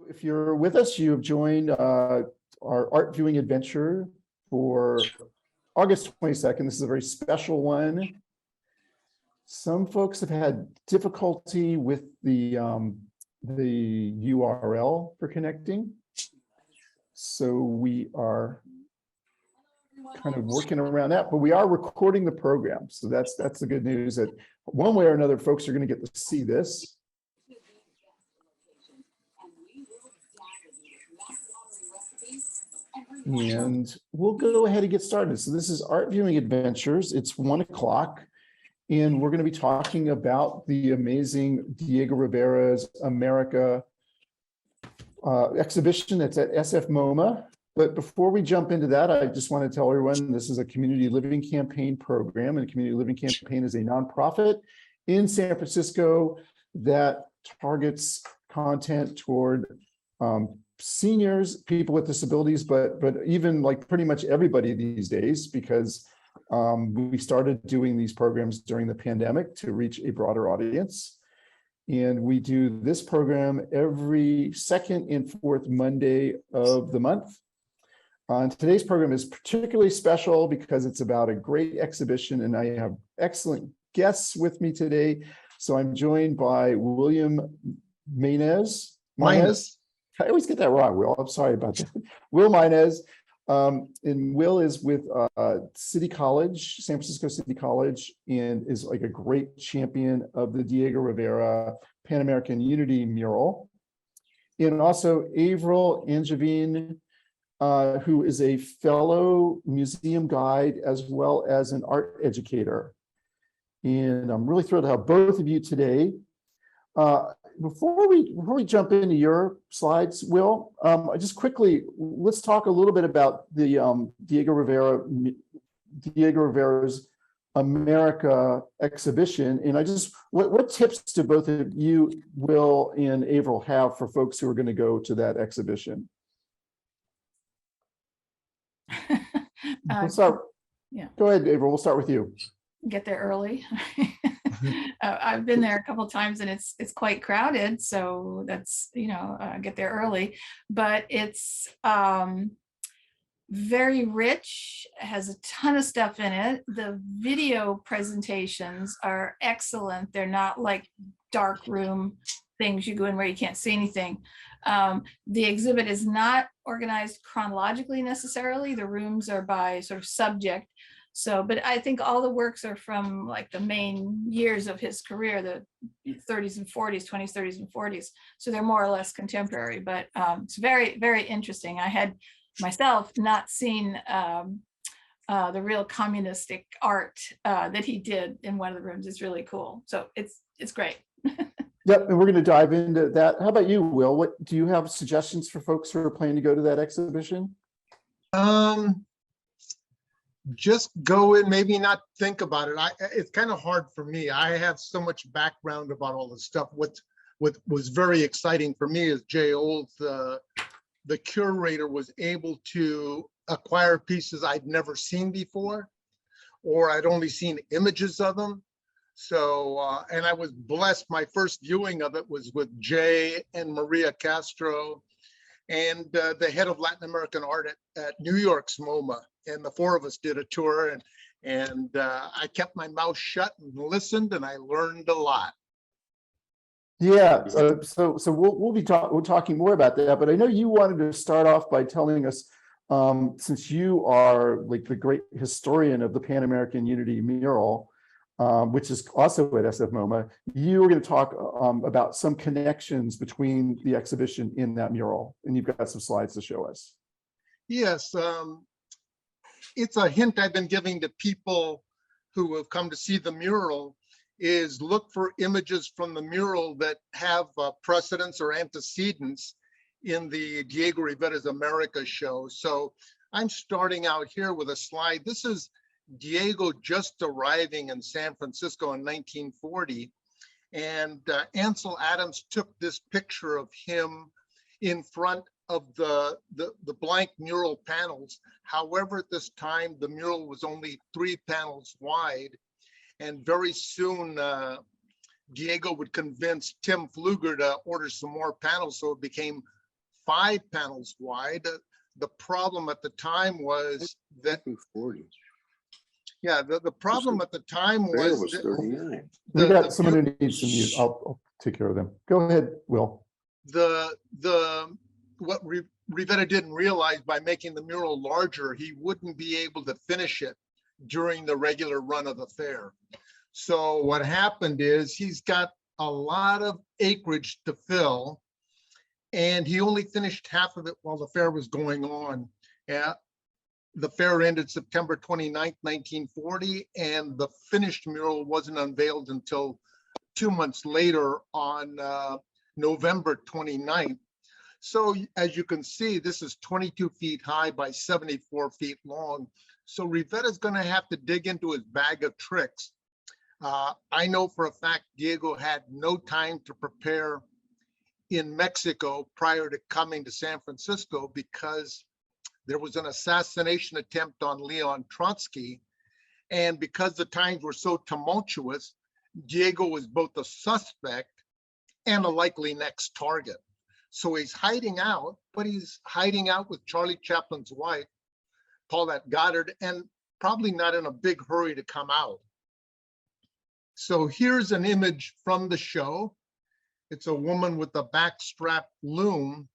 If you're with us, you have joined our art viewing adventure for August 22nd. This is a very special one. Some folks have had difficulty with the URL for connecting. So we are kind of working around that, but we are recording the program. So that's the good news, that one way or another, folks are going to get to see this. And we'll go ahead and get started. So this is Art Viewing Adventures. It's 1 o'clock, and we're going to be talking about the amazing Diego Rivera's America exhibition that's at SFMOMA. But before we jump into that, I just want to tell everyone this is a community living campaign program, and Community Living Campaign is a nonprofit in San Francisco that targets content toward seniors, people with disabilities, but even like pretty much everybody these days, because we started doing these programs during the pandemic to reach a broader audience. And we do this program every second and fourth Monday of the month. And today's program is particularly special because it's about a great exhibition, and I have excellent guests with me today. So I'm joined by William Maynez. I always get that wrong, Will. I'm sorry about that. Will Maynez. And Will is with City College, San Francisco City College, and is like a great champion of the Diego Rivera Pan American Unity mural. And also Avril Angevine, who is a fellow museum guide as well as an art educator. And I'm really thrilled to have both of you today. Before we jump into your slides, Will, just quickly, let's talk a little bit about the Diego Rivera's America exhibition. And what tips do both of you, Will and Avril, have for folks who are going to go to that exhibition? Yeah. Go ahead, Avril. We'll start with you. Get there early. I've been there a couple of times, and it's quite crowded, so that's get there early. But it's very rich, has a ton of stuff in it. The video presentations are excellent. They're not like dark room things you go in where you can't see anything. The exhibit is not organized chronologically necessarily. The rooms are by sort of subject. So, but I think all the works are from like the main years of his career, the 30s and 40s, 20s, 30s and 40s. So they're more or less contemporary, but it's very, very interesting. I had myself not seen the real communistic art that he did in one of the rooms. It's really cool. So it's great. Yep, and we're going to dive into that. How about you, Will? What do you have suggestions for folks who are planning to go to that exhibition? Just go in, maybe not think about it. It's kind of hard for me. I have so much background about all this stuff. What was very exciting for me is Jay Olds, the curator, was able to acquire pieces I'd never seen before, or I'd only seen images of them. So, and I was blessed. My first viewing of it was with Jay and Maria Castro and the head of Latin American art at New York's MoMA. And the four of us did a tour, and I kept my mouth shut and listened, and I learned a lot. Yeah, so we'll be talking more about that, but I know you wanted to start off by telling us, since you are like the great historian of the Pan American Unity mural, which is also at SFMOMA, you were going to talk about some connections between the exhibition in that mural, and you've got some slides to show us. Yes. It's a hint I've been giving to people who have come to see the mural, is look for images from the mural that have precedence or antecedents in the Diego Rivera's America show. So I'm starting out here with a slide. This is Diego just arriving in San Francisco in 1940. And Ansel Adams took this picture of him in front of the blank mural panels. However, at this time, the mural was only 3 panels wide. And very soon, Diego would convince Tim Pfluger to order some more panels, so it became 5 panels wide. The problem at the time was that, 40. yeah, the problem at the time There was was that 39. We the- got the someone view- who needs to mute. I'll take care of them. Go ahead, Will. what Rivera didn't realize, by making the mural larger, he wouldn't be able to finish it during the regular run of the fair. So what happened is he's got a lot of acreage to fill, and he only finished half of it while the fair was going on. Yeah, the fair ended September 29th, 1940, and the finished mural wasn't unveiled until 2 months later on November 29th. So as you can see, this is 22 feet high by 74 feet long. So Rivera's going to have to dig into his bag of tricks. I know for a fact Diego had no time to prepare in Mexico prior to coming to San Francisco, because there was an assassination attempt on Leon Trotsky. And because the times were so tumultuous, Diego was both a suspect and a likely next target. So he's hiding out, but he's hiding out with Charlie Chaplin's wife, Paulette Goddard, and probably not in a big hurry to come out. So here's an image from the show. It's a woman with a backstrap loom.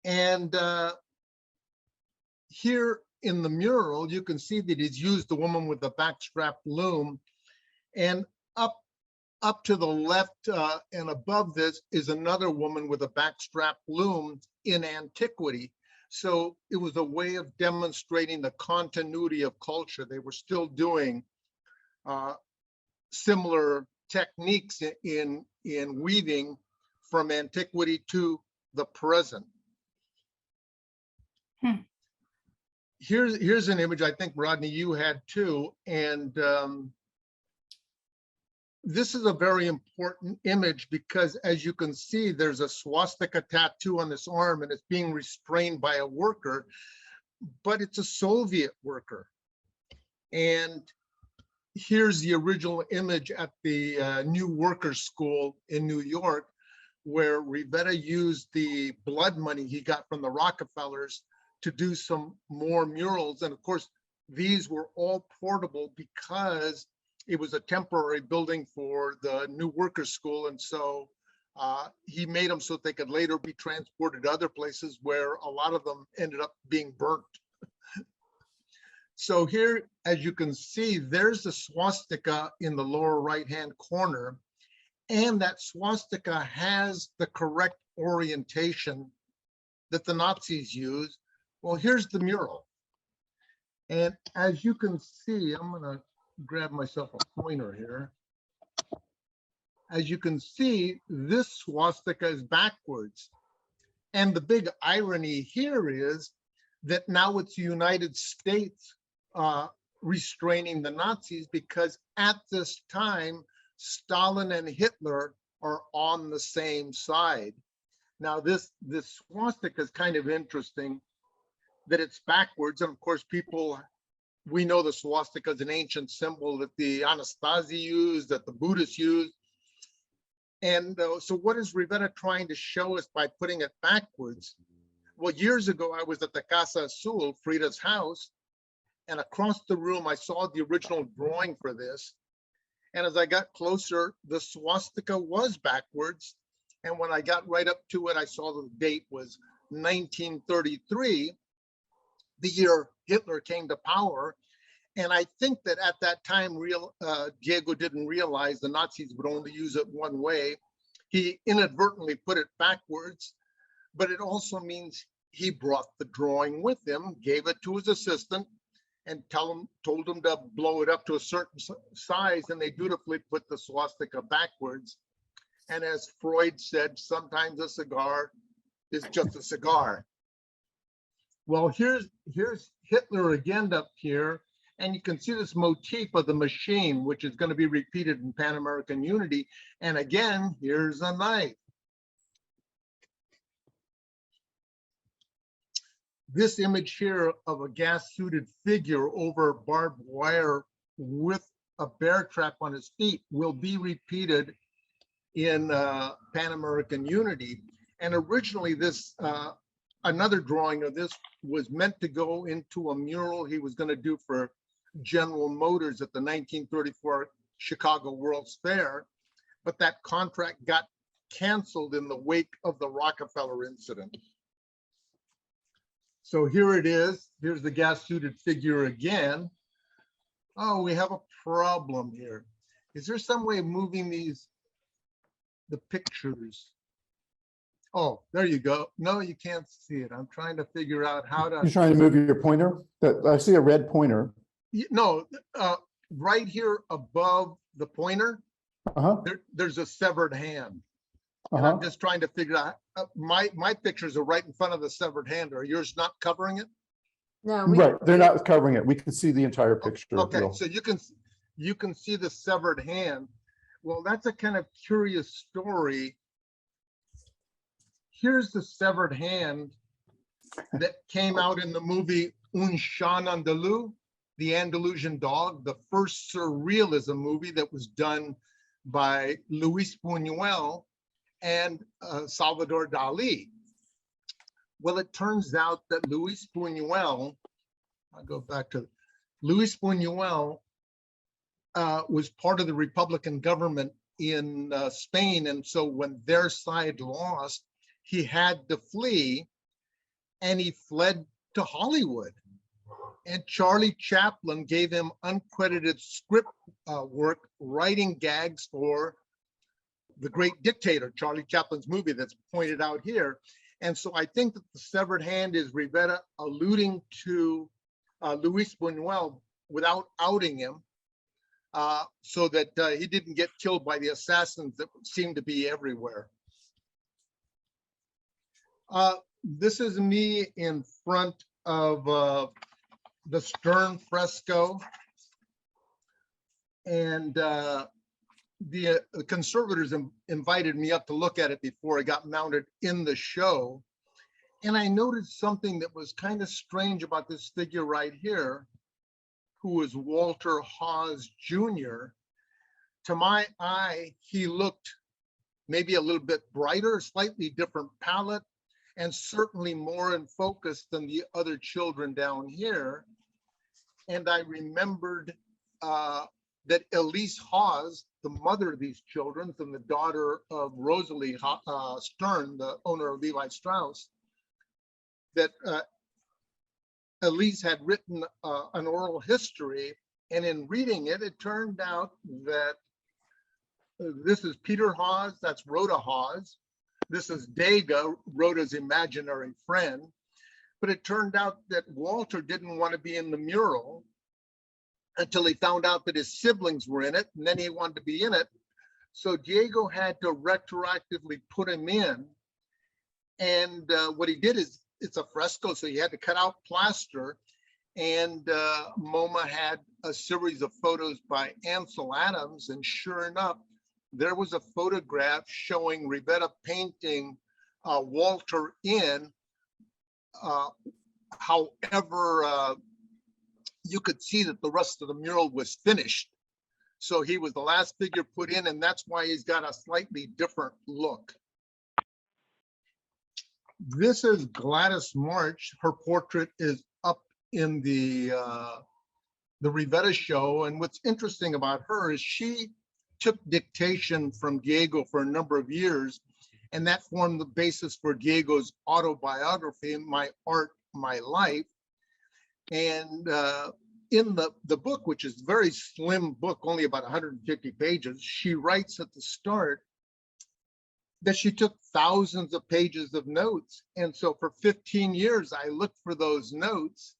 And here in the mural, you can see that he's used the woman with the backstrap loom. And up to the left and above this is another woman with a backstrap loom in antiquity. So it was a way of demonstrating the continuity of culture. They were still doing similar techniques in weaving from antiquity to the present. Here's an image I think, Rodney, you had too. And this is a very important image because, as you can see, there's a swastika tattoo on this arm and it's being restrained by a worker, but it's a Soviet worker. And here's the original image at the New Workers School in New York, where Rivera used the blood money he got from the Rockefellers to do some more murals. And of course, these were all portable because it was a temporary building for the New Workers School. And so he made them so that they could later be transported to other places, where a lot of them ended up being burnt. So here, as you can see, there's the swastika in the lower right-hand corner, and that swastika has the correct orientation that the Nazis used. Well, here's the mural. And as you can see, I'm gonna grab myself a pointer here. As you can see, this swastika is backwards. And the big irony here is that now it's the United States restraining the Nazis, because at this time, Stalin and Hitler are on the same side. Now, this swastika is kind of interesting that it's backwards. And of course, we know the swastika is an ancient symbol that the Anastasi used, that the Buddhists used. And so what is Rivera trying to show us by putting it backwards? Well, years ago, I was at the Casa Azul, Frida's house, and across the room, I saw the original drawing for this. And as I got closer, the swastika was backwards. And when I got right up to it, I saw the date was 1933, the year Hitler came to power. And I think that at that time, Diego didn't realize the Nazis would only use it one way. He inadvertently put it backwards, but it also means he brought the drawing with him, gave it to his assistant, and told him to blow it up to a certain size, and they dutifully put the swastika backwards. And as Freud said, sometimes a cigar is just a cigar. Well, here's Hitler again up here, and you can see this motif of the machine, which is going to be repeated in Pan American Unity. And again, here's a knife. This image here of a gas-suited figure over barbed wire with a bear trap on his feet will be repeated in Pan American Unity. And originally this, another drawing of this was meant to go into a mural he was going to do for General Motors at the 1934 Chicago World's Fair, but that contract got canceled in the wake of the Rockefeller incident. So here it is. Here's the gas-suited figure again. Oh, we have a problem here. Is there some way of moving the pictures? Oh, there you go. No, you can't see it. I'm trying to figure out how to. You're trying to move your pointer? I see a red pointer. No, right here above the pointer, there's a severed hand. And I'm just trying to figure out, my pictures are right in front of the severed hand. Are yours not covering it? No, Right, they're not covering it. We can see the entire picture. Okay, Bill. so you can see the severed hand. Well, that's a kind of curious story. Here's the severed hand that came out in the movie Un Chien Andalou, the Andalusian Dog, the first surrealism movie that was done by Luis Buñuel and Salvador Dali. Well, it turns out that Luis Buñuel, I'll go back to Luis Buñuel, was part of the Republican government in Spain. And so when their side lost, he had to flee, and he fled to Hollywood. And Charlie Chaplin gave him uncredited script work, writing gags for The Great Dictator, Charlie Chaplin's movie that's pointed out here. And so I think that the severed hand is Rivera alluding to Luis Buñuel without outing him, so that he didn't get killed by the assassins that seemed to be everywhere. This is me in front of the Stern Fresco. And the conservators invited me up to look at it before it got mounted in the show. And I noticed something that was kind of strange about this figure right here, who was Walter Hawes Jr. To my eye, he looked maybe a little bit brighter, slightly different palette, and certainly more in focus than the other children down here. And I remembered that Elise Hawes, the mother of these children, and the daughter of Rosalie Stern, the owner of Levi Strauss, that Elise had written an oral history. And in reading it, it turned out that this is Peter Hawes, that's Rhoda Hawes. This is Dega, Rhoda's imaginary friend. But it turned out that Walter didn't want to be in the mural until he found out that his siblings were in it, and then he wanted to be in it. So Diego had to retroactively put him in. And what he did is, it's a fresco, so he had to cut out plaster. And MoMA had a series of photos by Ansel Adams, and sure enough, there was a photograph showing Rivera painting Walter in. However, you could see that the rest of the mural was finished. So he was the last figure put in, and that's why he's got a slightly different look. This is Gladys March. Her portrait is up in the Rivera show. And what's interesting about her is she took dictation from Diego for a number of years, and that formed the basis for Diego's autobiography, My Art, My Life. And in the book, which is a very slim book, only about 150 pages, she writes at the start that she took thousands of pages of notes. And so for 15 years, I looked for those notes.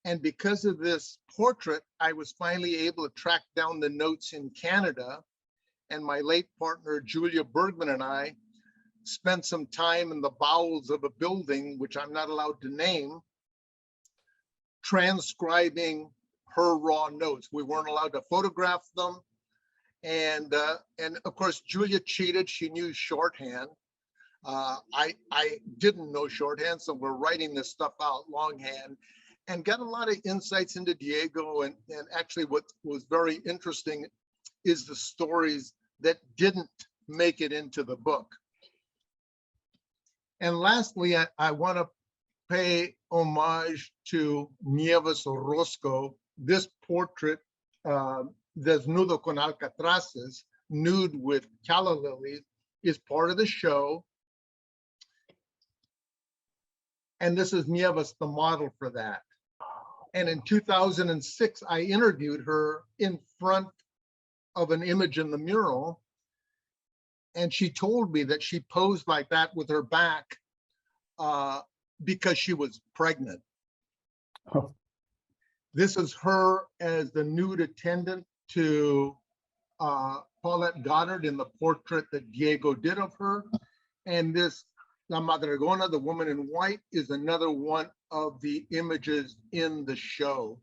And because of this portrait, I was finally able to track down the notes in Canada. And my late partner, Julia Bergman, and I spent some time in the bowels of a building, which I'm not allowed to name, transcribing her raw notes. We weren't allowed to photograph them. And of course, Julia cheated. She knew shorthand. I didn't know shorthand, so we're writing this stuff out longhand, and got a lot of insights into Diego. And actually what was very interesting is the stories that didn't make it into the book. And lastly, I want to pay homage to Nieves Orozco. This portrait, Desnudo con Alcatraces, nude with calla lilies, is part of the show. And this is Nieves, the model for that. And in 2006, I interviewed her in front of an image in the mural. And she told me that she posed like that with her back because she was pregnant. Oh. This is her as the nude attendant to Paulette Goddard in the portrait that Diego did of her. And this, La Madrigona, the woman in white, is another one of the images in the show.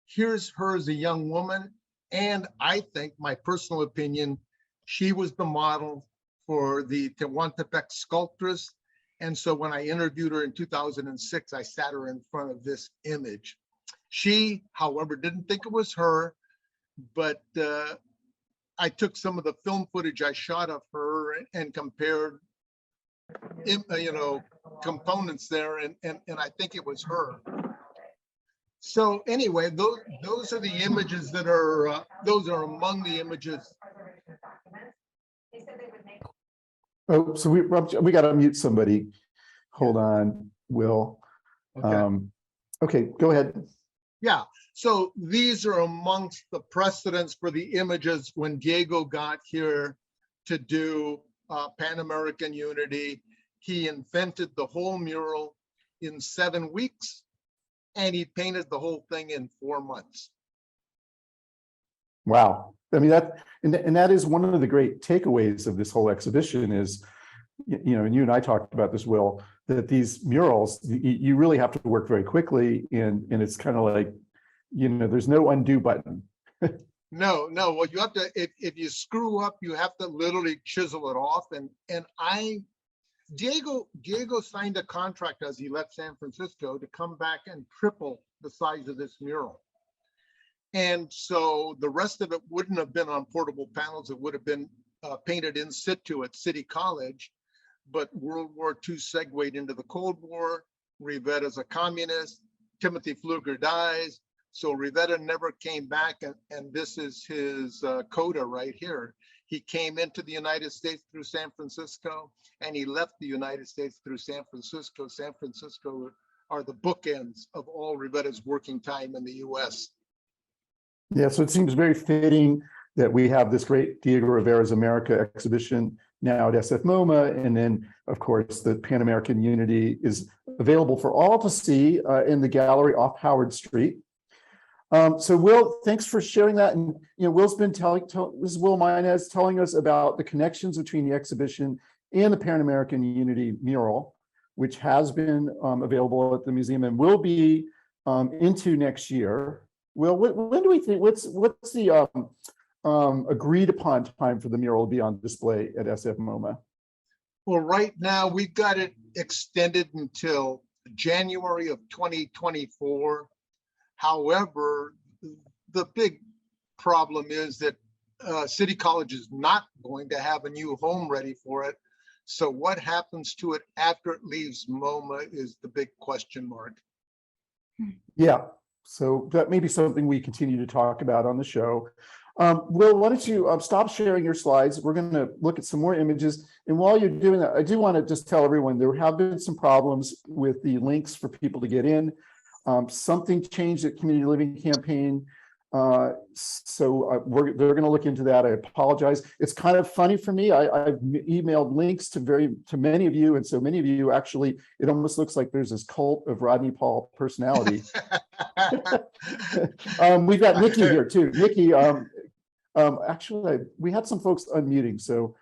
Here's her as a young woman. And I think, my personal opinion, she was the model for the Tehuantepec sculptress. And so when I interviewed her in 2006, I sat her in front of this image. She, however, didn't think it was her, but I took some of the film footage I shot of her and compared, components there, and I think it was her. So anyway, those are the images that are, those are among the images. Oh, so we got to mute somebody. Hold on, Will. Okay. Okay, go ahead. Yeah, so these are amongst the precedents for the images when Diego got here to do Pan American Unity. He invented the whole mural in 7 weeks, and he painted the whole thing in 4 months. Wow. I mean, that is one of the great takeaways of this whole exhibition is, and you and I talked about this, Will, that these murals, you really have to work very quickly, and it's kind of like, there's no undo button. No, well, you have to, if you screw up, you have to literally chisel it off. And Diego signed a contract as he left San Francisco to come back and triple the size of this mural. And so the rest of it wouldn't have been on portable panels. It would have been painted in situ at City College. But World War II segued into the Cold War. Rivera's a communist. Timothy Pfluger dies. So Rivera never came back. And this is his coda right here. He came into the United States through San Francisco, and he left the United States through San Francisco. San Francisco are the bookends of all Rivera's working time in the US. Yeah, so it seems very fitting that we have this great Diego Rivera's America exhibition now at SFMOMA, and then, of course, the Pan American Unity is available for all to see in the gallery off Howard Street. So, Will, thanks for sharing that. And Will's been this is Will Maynez telling us about the connections between the exhibition and the Pan American Unity mural, which has been available at the museum and will be into next year. Will, when do we think? What's the agreed upon time for the mural to be on display at SFMOMA? Well, right now we've got it extended until January of 2024. However, the big problem is that City College is not going to have a new home ready for it. So what happens to it after it leaves MoMA is the big question mark. Yeah, so that may be something we continue to talk about on the show. Will, why don't you stop sharing your slides? We're going to look at some more images. And while you're doing that, I do want to just tell everyone there have been some problems with the links for people to get in. Something changed at Community Living Campaign. So they're going to look into that. I apologize. It's kind of funny for me. I've emailed links to many of you, and so many of you actually, it almost looks like there's this cult of Rodney Paul personality. We've got Nikki here too. Nikki, actually, we had some folks unmuting. So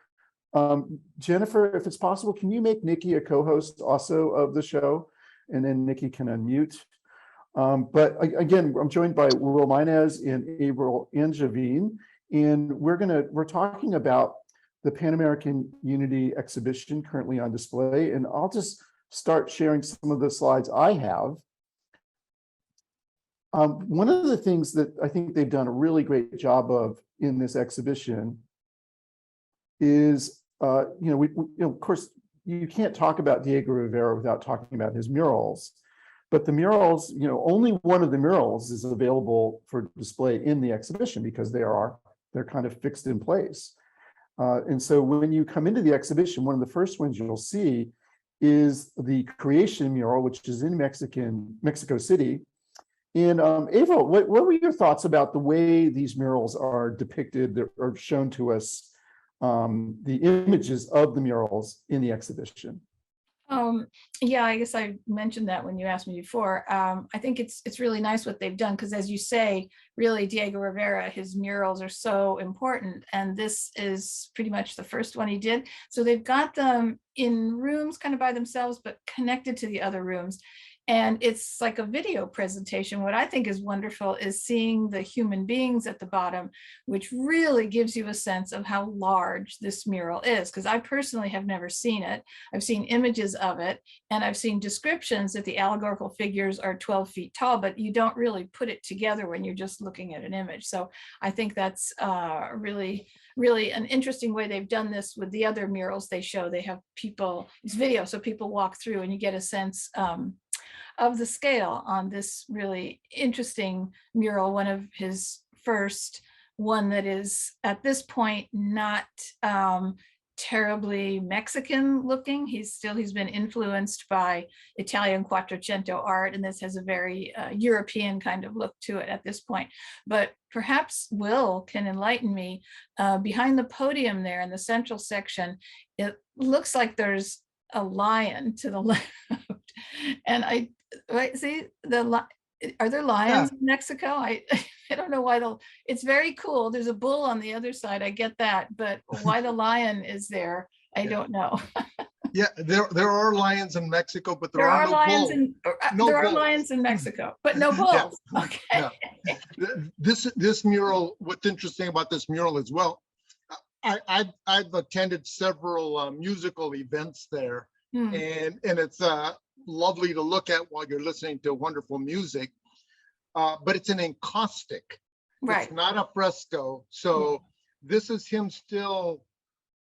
Jennifer, if it's possible, can you make Nikki a co-host also of the show? And then Nikki can unmute. But again, I'm joined by Will Maynez and Avril Angevine, and we're talking about the Pan American Unity exhibition currently on display. And I'll just start sharing some of the slides I have. One of the things that I think they've done a really great job of in this exhibition is, of course, you can't talk about Diego Rivera without talking about his murals. But the murals, you know, only one of the murals is available for display in the exhibition because they're kind of fixed in place. And so when you come into the exhibition, one of the first ones you'll see is the creation mural, which is in Mexico City. And Avril, what were your thoughts about the way these murals are depicted or shown to us, the images of the murals in the exhibition? Yeah, I guess I mentioned that when you asked me before. I think it's really nice what they've done because, as you say, really Diego Rivera, his murals are so important, and this is pretty much the first one he did. So they've got them in rooms kind of by themselves, but connected to the other rooms. And it's like a video presentation. What I think is wonderful is seeing the human beings at the bottom, which really gives you a sense of how large this mural is. Because I personally have never seen it. I've seen images of it, and I've seen descriptions that the allegorical figures are 12 feet tall, but you don't really put it together when you're just looking at an image. So I think that's really an interesting way they've done this with the other murals they show. They have people, it's video, so people walk through and you get a sense of the scale on this really interesting mural, one of his first, one that is at this point not terribly Mexican looking. He's been influenced by Italian Quattrocento art, and this has a very European kind of look to it at this point. But perhaps Will can enlighten me. Behind the podium there in the central section, it looks like there's a lion to the left. And see are there lions in Mexico? I don't know why it's very cool. There's a bull on the other side. I get that, but why the lion is there, I don't know. Yeah, there are lions in Mexico, but there are no lions bulls. There are lions in Mexico, but no bulls. Yeah. Okay. Yeah. This mural, what's interesting about this mural as well, I've attended several musical events there, and it's lovely to look at while you're listening to wonderful music, but it's an encaustic. Right. It's not a fresco. So this is him still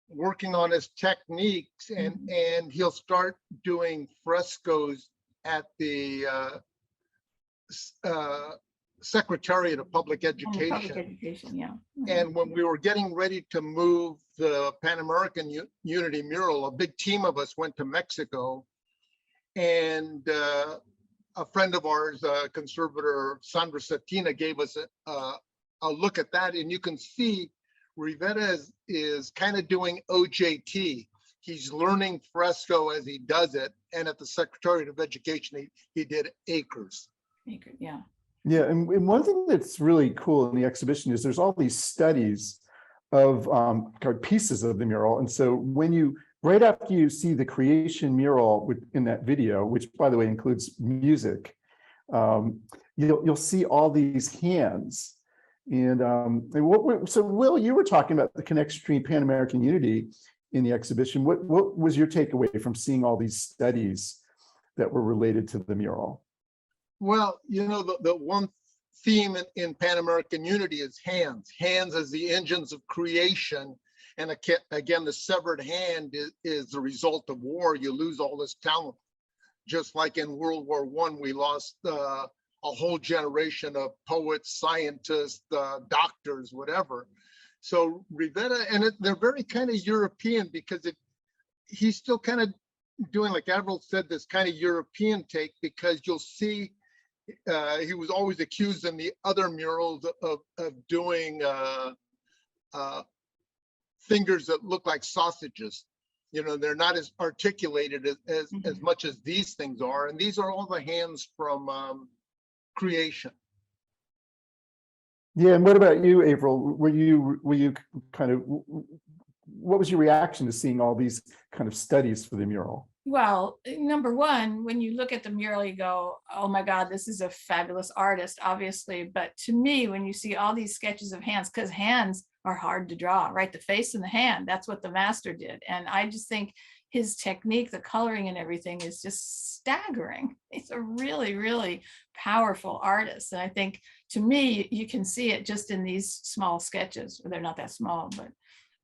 working on his techniques, and he'll start doing frescoes at the Secretariat of Public Education. Public education, yeah. And when we were getting ready to move the Pan American Unity mural, a big team of us went to Mexico, and a friend of ours, conservator Sandra Cetina, gave us a look at that, and you can see Rivera is kind of doing OJT. He's learning fresco as he does it, and at the Secretariat of Education, he did acres. Yeah. Yeah, and one thing that's really cool in the exhibition is there's all these studies of pieces of the mural, and so when right after you see the creation mural in that video, which by the way includes music, you'll see all these hands. And so Will, you were talking about the connection between Pan American Unity in the exhibition. What was your takeaway from seeing all these studies that were related to the mural? Well, you know, the one theme in Pan American Unity is hands. Hands as the engines of creation. And again, the severed hand is the result of war. You lose all this talent. Just like in World War I, we lost a whole generation of poets, scientists, doctors, whatever. So Rivera, and they're very kind of European, because he's still kind of doing, like Avril said, this kind of European take, because you'll see he was always accused in the other murals of doing fingers that look like sausages. You know, they're not as articulated as much as these things are. And these are all the hands from creation. Yeah, and what about you, Avril? Were you kind of, what was your reaction to seeing all these kind of studies for the mural? Well, number one, when you look at the mural, you go, oh my God, this is a fabulous artist, obviously. But to me, when you see all these sketches of hands, because hands are hard to draw, right? The face and the hand, that's what the master did. And I just think his technique, the coloring and everything is just staggering. He's a really, really powerful artist. And I think, to me, you can see it just in these small sketches. They're not that small, but I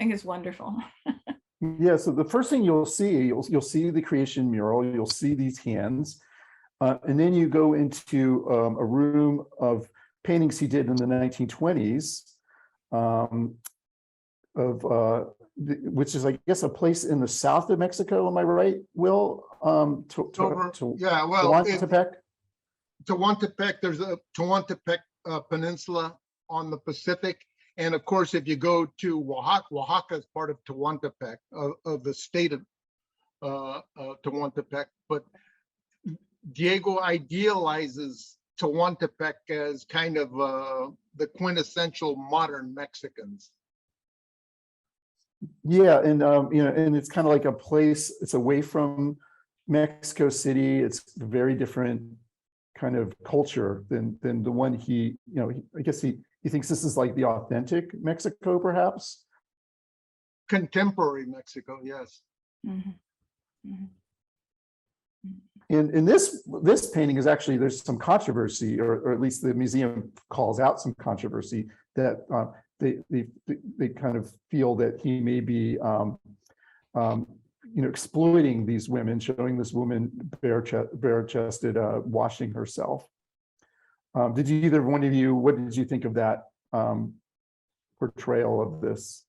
think it's wonderful. Yeah, so the first thing you'll see the creation mural, you'll see these hands, and then you go into a room of paintings he did in the 1920s, which is, I guess, a place in the south of Mexico. Am I right, Will? Yeah, well, Tehuantepec? Tehuantepec, there's a Tehuantepec Peninsula on the Pacific. And of course, if you go to Oaxaca is part of Tehuantepec, of the state of Tehuantepec. But Diego idealizes Tehuantepec as kind of the quintessential modern Mexicans. Yeah, and and it's kind of like a place. It's away from Mexico City. It's a very different kind of culture than the one I guess he thinks this is like the authentic Mexico, perhaps. Contemporary Mexico, yes. Mhm. Mhm. And this painting is actually, there's some controversy, or at least the museum calls out some controversy that they kind of feel that he may be exploiting these women, showing this woman bare-chested washing herself. Did either one of you, what did you think of that portrayal of this?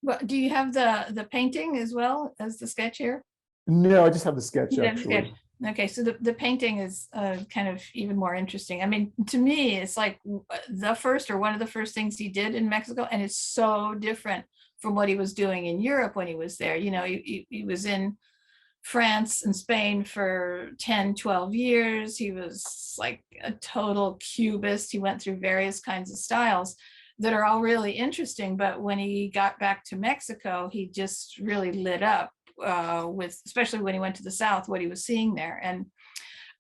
Well, do you have the painting as well as the sketch here? No, I just have the sketch, You have the actually. sketch. Okay, so the painting is kind of even more interesting. I mean, to me, it's like the first or one of the first things he did in Mexico, and it's so different from what he was doing in Europe when he was there. He was in France and Spain for 10, 12 years. He was like a total cubist. He went through various kinds of styles that are all really interesting. But when he got back to Mexico, he just really lit up with, especially when he went to the South, what he was seeing there. And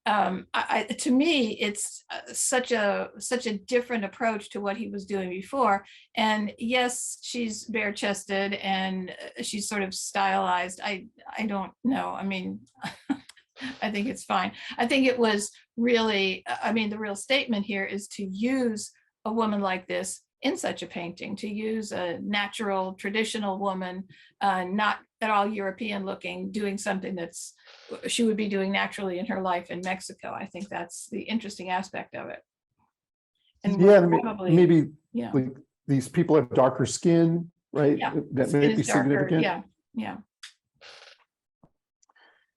to me, it's such a different approach to what he was doing before. And yes, she's bare-chested and she's sort of stylized. I don't know. I mean, I think it's fine. I think it was really, the real statement here is to use a woman like this in such a painting, to use a natural, traditional woman, not at all European looking, doing something she would be doing naturally in her life in Mexico. I think that's the interesting aspect of it. And Yeah, probably, maybe yeah, like these people have darker skin, right? Yeah, That skin may is be darker. significant. Yeah.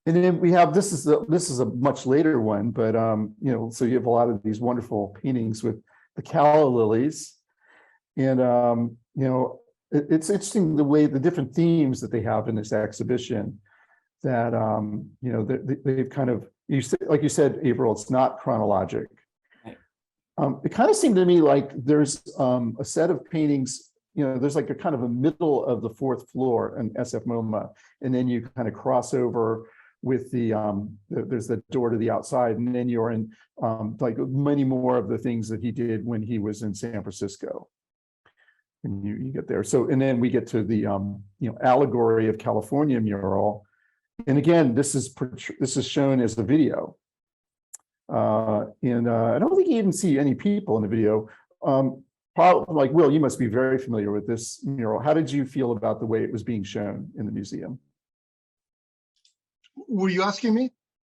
And then we have, this is a much later one, but so you have a lot of these wonderful paintings with the calla lilies. And it's interesting the different themes that they have in this exhibition, that they've kind of, like you said, Avril, it's not chronologic. Right. It kind of seemed to me like there's a set of paintings, there's like a kind of a middle of the fourth floor in SFMOMA, and then you kind of cross over with there's the door to the outside, and then you're in like many more of the things that he did when he was in San Francisco. And you get there. So, and then we get to the Allegory of California mural, and again, this is shown as the video, and I don't think you even see any people in the video. Probably, like Will, you must be very familiar with this mural. How did you feel about the way it was being shown in the museum? Were you asking me?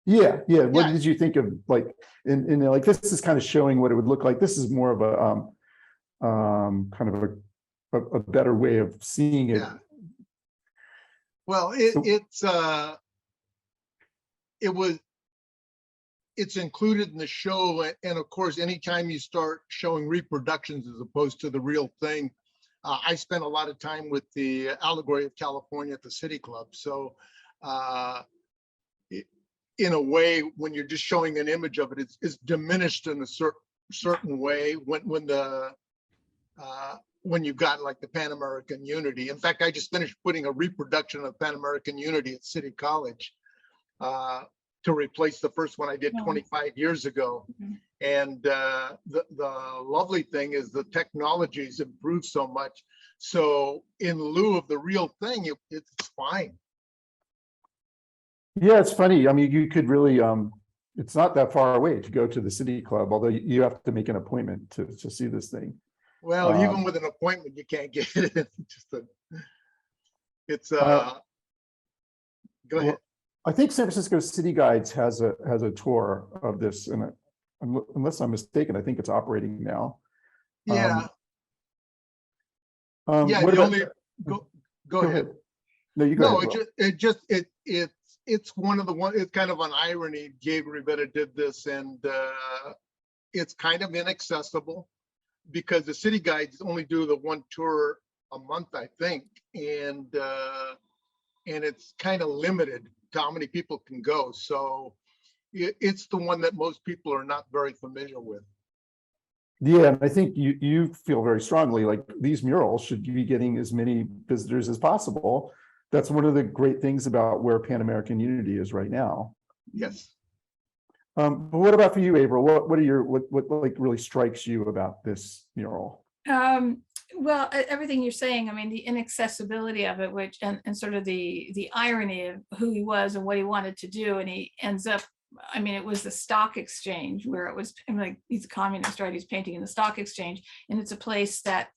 Yeah. What did you think of, like, in like, this is kind of showing what it would look like. This is more of a kind of a better way of seeing it. Yeah. Well, it's included in the show, and of course, anytime you start showing reproductions as opposed to the real thing, I spent a lot of time with the Allegory of California at the City Club. So, in a way, when you're just showing an image of it, it's diminished in a certain way when you've got like the Pan American Unity. In fact, I just finished putting a reproduction of Pan American Unity at City College to replace the first one I did 25 years ago. Mm-hmm. And the lovely thing is the technology's improved so much. So in lieu of the real thing, it's fine. Yeah, it's funny. I mean, you could really, it's not that far away to go to the City Club, although you have to make an appointment to see this thing. Well, even with an appointment, you can't get it. It's, Uh, go ahead. Well, I think San Francisco City Guides has a tour of this, and unless I'm mistaken, I think it's operating now. Yeah, yeah, What the about, only, go ahead. No, you go No, ahead. it's one of the one, it's kind of an irony. Diego Rivera did this, and it's kind of inaccessible because the city guides only do the one tour a month, I think, and it's kind of limited to how many people can go. So it's the one that most people are not very familiar with. Yeah, and I think you feel very strongly like these murals should be getting as many visitors as possible. That's one of the great things about where Pan American Unity is right now. Yes. But what about for you, Avril? What are your what like really strikes you about this mural? Well, everything you're saying, I mean, the inaccessibility of it, which and sort of the irony of who he was and what he wanted to do, and he ends up, I mean, it was the stock exchange where it was, I'm like, he's a communist, right? He's painting in the stock exchange, and it's a place that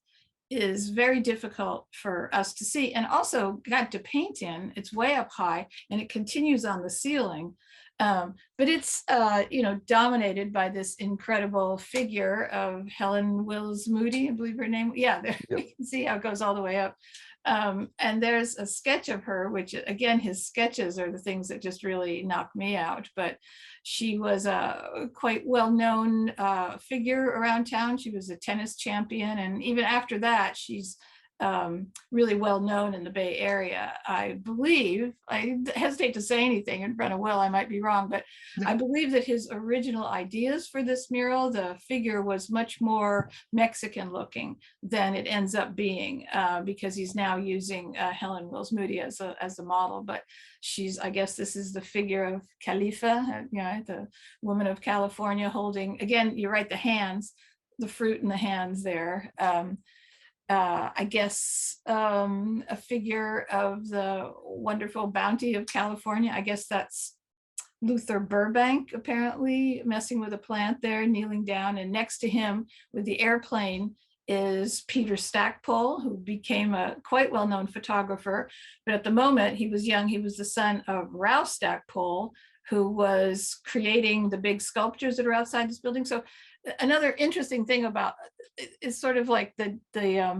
is very difficult for us to see, and also got to paint in. It's way up high, and it continues on the ceiling. But it's dominated by this incredible figure of Helen Wills Moody, I believe her name. Yeah, there, Yep. you can see how it goes all the way up. And there's a sketch of her, which again, his sketches are the things that just really knock me out. But she was a quite well-known figure around town. She was a tennis champion, and even after that, she's really well known in the Bay Area. I believe, I hesitate to say anything in front of Will, I might be wrong, but I believe that his original ideas for this mural, the figure was much more Mexican looking than it ends up being, because he's now using Helen Wills Moody as a model. But she's, I guess this is the figure of Khalifa, the woman of California, holding, again, you're right, the hands, the fruit in the hands there. I guess a figure of the wonderful bounty of California. I guess that's Luther Burbank, apparently messing with a plant there, kneeling down, and next to him with the airplane is Peter Stackpole, who became a quite well-known photographer. But at the moment he was young, he was the son of Ralph Stackpole, who was creating the big sculptures that are outside this building. So another interesting thing about it's sort of like the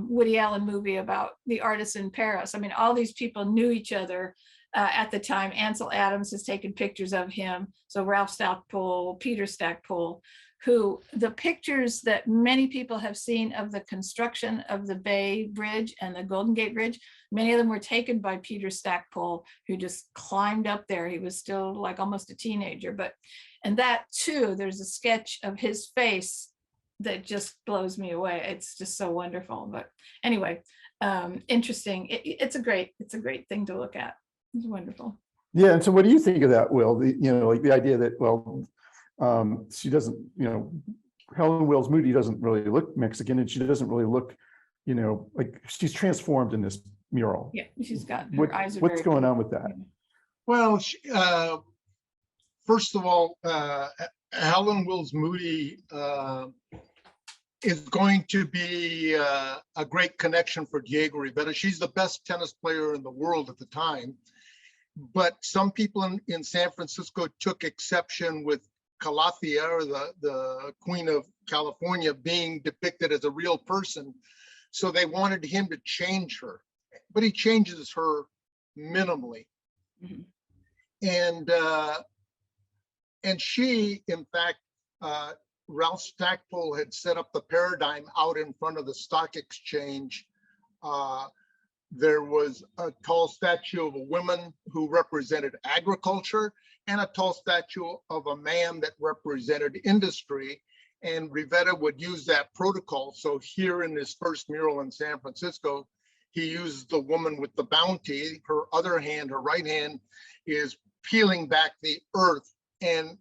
Woody Allen movie about the artists in Paris. I mean, all these people knew each other at the time. Ansel Adams has taken pictures of him. So Ralph Stackpole, Peter Stackpole, who the pictures that many people have seen of the construction of the Bay Bridge and the Golden Gate Bridge, many of them were taken by Peter Stackpole, who just climbed up there. He was still like almost a teenager, and that too, there's a sketch of his face that just blows me away. It's just so wonderful. But anyway, interesting. It's a great thing to look at. It's wonderful. Yeah, and so what do you think of that, Will? Like the idea that, well, she doesn't, Helen Wills Moody doesn't really look Mexican, and she doesn't really look, like she's transformed in this mural. Yeah, she's got her eyes. What's going on with that? Well, first of all, Helen Wills Moody is going to be a great connection for Diego Rivera. She's the best tennis player in the world at the time. But some people in San Francisco took exception with Calathea, or the Queen of California, being depicted as a real person. So they wanted him to change her, but he changes her minimally. Mm-hmm. And she, in fact, Ralph Stackpole had set up the paradigm out in front of the stock exchange. There was a tall statue of a woman who represented agriculture, and a tall statue of a man that represented industry. And Rivera would use that protocol. So here in his first mural in San Francisco, he uses the woman with the bounty. Her other hand, her right hand, is peeling back the earth and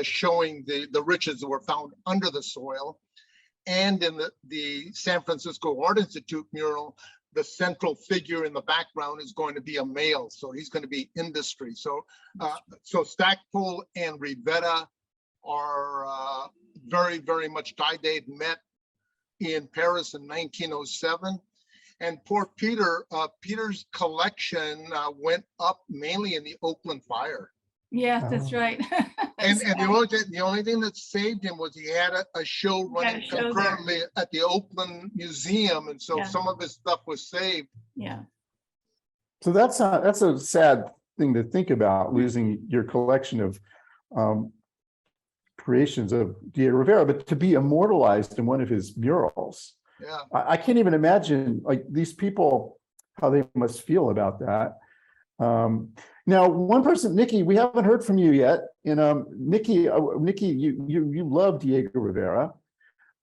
showing the riches that were found under the soil. And in the San Francisco Art Institute mural, the central figure in the background is going to be a male, so he's going to be industry. So Stackpole and Rivera are very, very much tied. They had met in Paris in 1907. And poor Peter, Peter's collection went up mainly in the Oakland fire. Yeah, that's Oh. right. And the only thing that saved him was he had a show running show there. concurrently at the Oakland Museum, and so Yeah. some of his stuff was saved. Yeah. So that's a sad thing to think about, losing your collection of creations of Diego Rivera, but to be immortalized in one of his murals. Yeah. I can't even imagine, like, these people, how they must feel about that. Now, one person, Nikki, we haven't heard from you yet. And Nikki, you love Diego Rivera.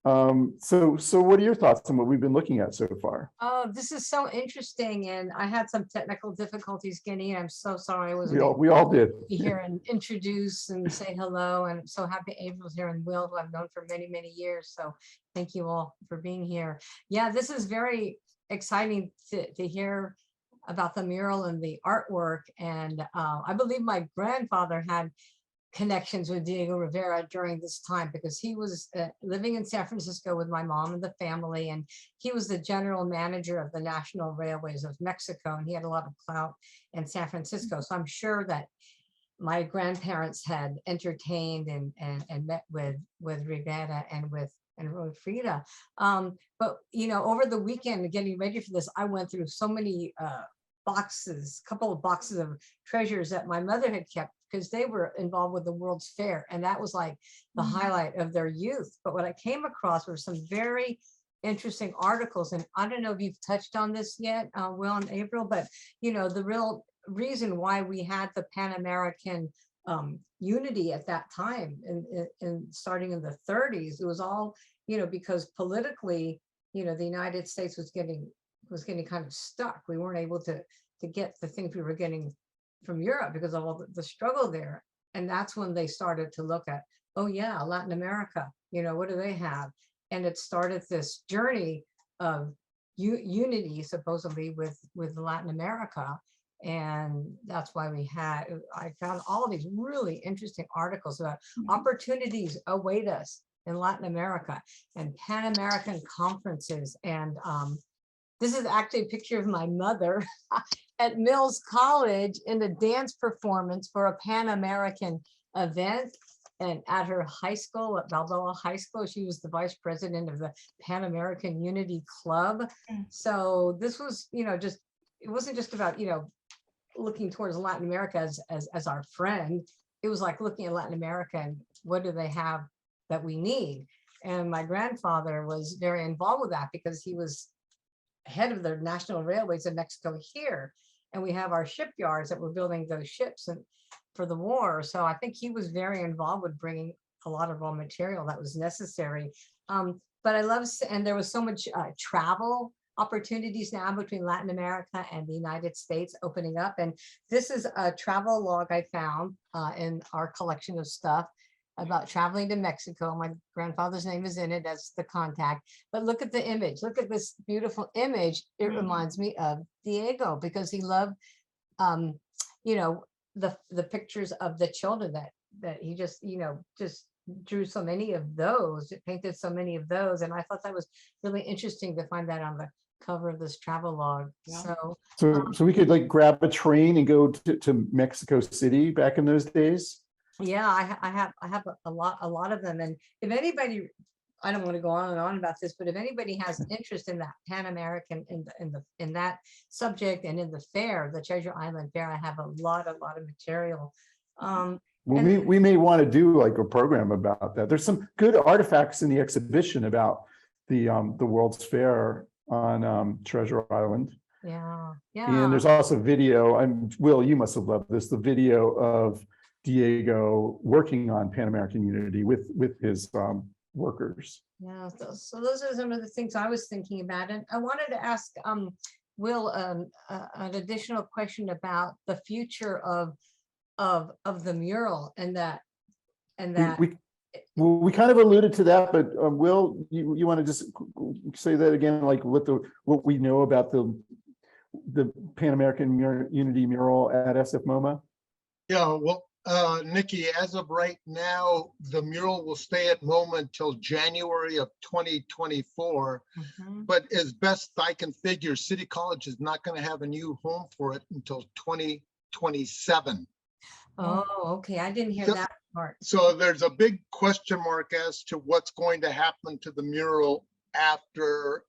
So what are your thoughts on what we've been looking at so far? Oh, this is so interesting, and I had some technical difficulties getting in. I'm so sorry I wasn't We able all did. to be here and introduce and say hello. And I'm so happy April's here and Will, who I've known for many, many years. So thank you all for being here. Yeah, this is very exciting to hear about the mural and the artwork. And I believe my grandfather had connections with Diego Rivera during this time, because he was living in San Francisco with my mom and the family, and he was the general manager of the National Railways of Mexico, and he had a lot of clout in San Francisco. So I'm sure that my grandparents had entertained and met with Rivera and with Frida. But you know, over the weekend, getting ready for this, I went through so many couple of boxes of treasures that my mother had kept, because they were involved with the World's Fair, and that was like the highlight of their youth. But what I came across were some very interesting articles, and I don't know if you've touched on this yet, Will and April, but you know, the real reason why we had the Pan American unity at that time, and starting in the 30s, it was all, you know, because politically, you know, the United States was getting kind of stuck. We weren't able to get the things we were getting from Europe because of all the struggle there. And that's when they started to look at, oh yeah, Latin America, you know, what do they have? And it started this journey of unity, supposedly, with Latin America. And that's why I found all of these really interesting articles about opportunities await us in Latin America and Pan American conferences. And this is actually a picture of my mother at Mills College in a dance performance for a Pan American event. And at her high school, at Balboa High School, she was the vice president of the Pan American Unity Club. So this was, you know, just, it wasn't just about, you know, looking towards Latin America as our friend. It was like looking at Latin America and what do they have that we need? And my grandfather was very involved with that, because he was head of the National Railways in Mexico here. And we have our shipyards that were building those ships and for the war. So I think he was very involved with bringing a lot of raw material that was necessary. But I love, and there was so much travel opportunities now between Latin America and the United States opening up. And this is a travel log I found in our collection of stuff about traveling to Mexico. My grandfather's name is in it as the contact. But look at the image. Look at this beautiful image. It reminds me of Diego, because he loved, you know, the pictures of the children that he just, you know, just drew so many of those. It painted so many of those. And I thought that was really interesting to find that on the cover of this travel log. Yeah. So we could like grab a train and go to Mexico City back in those days. Yeah, I have a lot of them. And if anybody, I don't want to go on and on about this, but if anybody has interest in that Pan American, in that subject, and in the fair, the Treasure Island Fair, I have a lot of material. Well, we may want to do like a program about that. There's some good artifacts in the exhibition about the World's Fair on Treasure Island. Yeah. And there's also video, and Will, you must have loved this, the video of Diego working on Pan American Unity with his workers. Yeah, so those are some of the things I was thinking about. And I wanted to ask Will an additional question about the future of the mural, and that we kind of alluded to that, but Will, you want to just say that again, like what we know about the Pan American Unity mural at SFMOMA? Yeah, well, Nikki, as of right now, the mural will stay at MoMA until January of 2024. Mhm. But as best I can figure, City College is not going to have a new home for it until 2027. Oh, okay. I didn't hear Yep. that part. So there's a big question mark as to what's going to happen to the mural after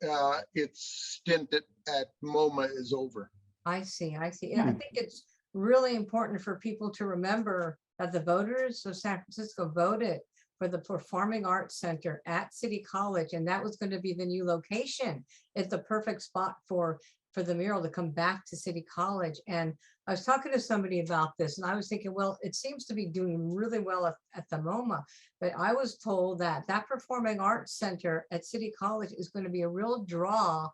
its stint at MoMA is over. I see. I see. I Hmm. think it's really important for people to remember that the voters of San Francisco voted for the Performing Arts Center at City College, and that was going to be the new location. It's the perfect spot for the mural to come back to City College. And I was talking to somebody about this, and I was thinking, well, it seems to be doing really well at the MoMA, but I was told that that Performing Arts Center at City College is going to be a real draw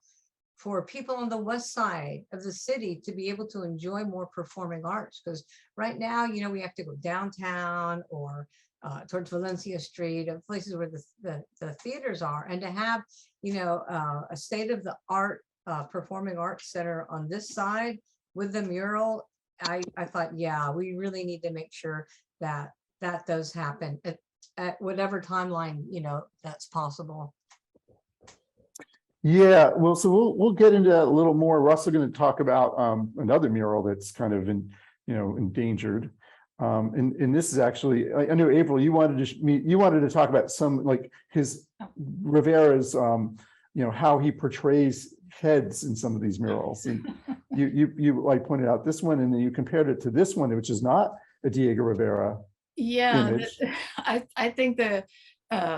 for people on the west side of the city to be able to enjoy more performing arts. Because right now, you know, we have to go downtown or towards Valencia Street, or places where the theaters are, and to have, you know, a state of the art performing arts center on this side with the mural, I thought, yeah, we really need to make sure that that does happen at whatever timeline, you know, that's possible. Yeah, well, so we'll get into that a little more. We're also going to talk about another mural that's kind of endangered. And this is actually, I know Avril, you wanted to talk about some, like, his Rivera's how he portrays heads in some of these murals. And you like pointed out this one, and then you compared it to this one, which is not a Diego Rivera image. I think the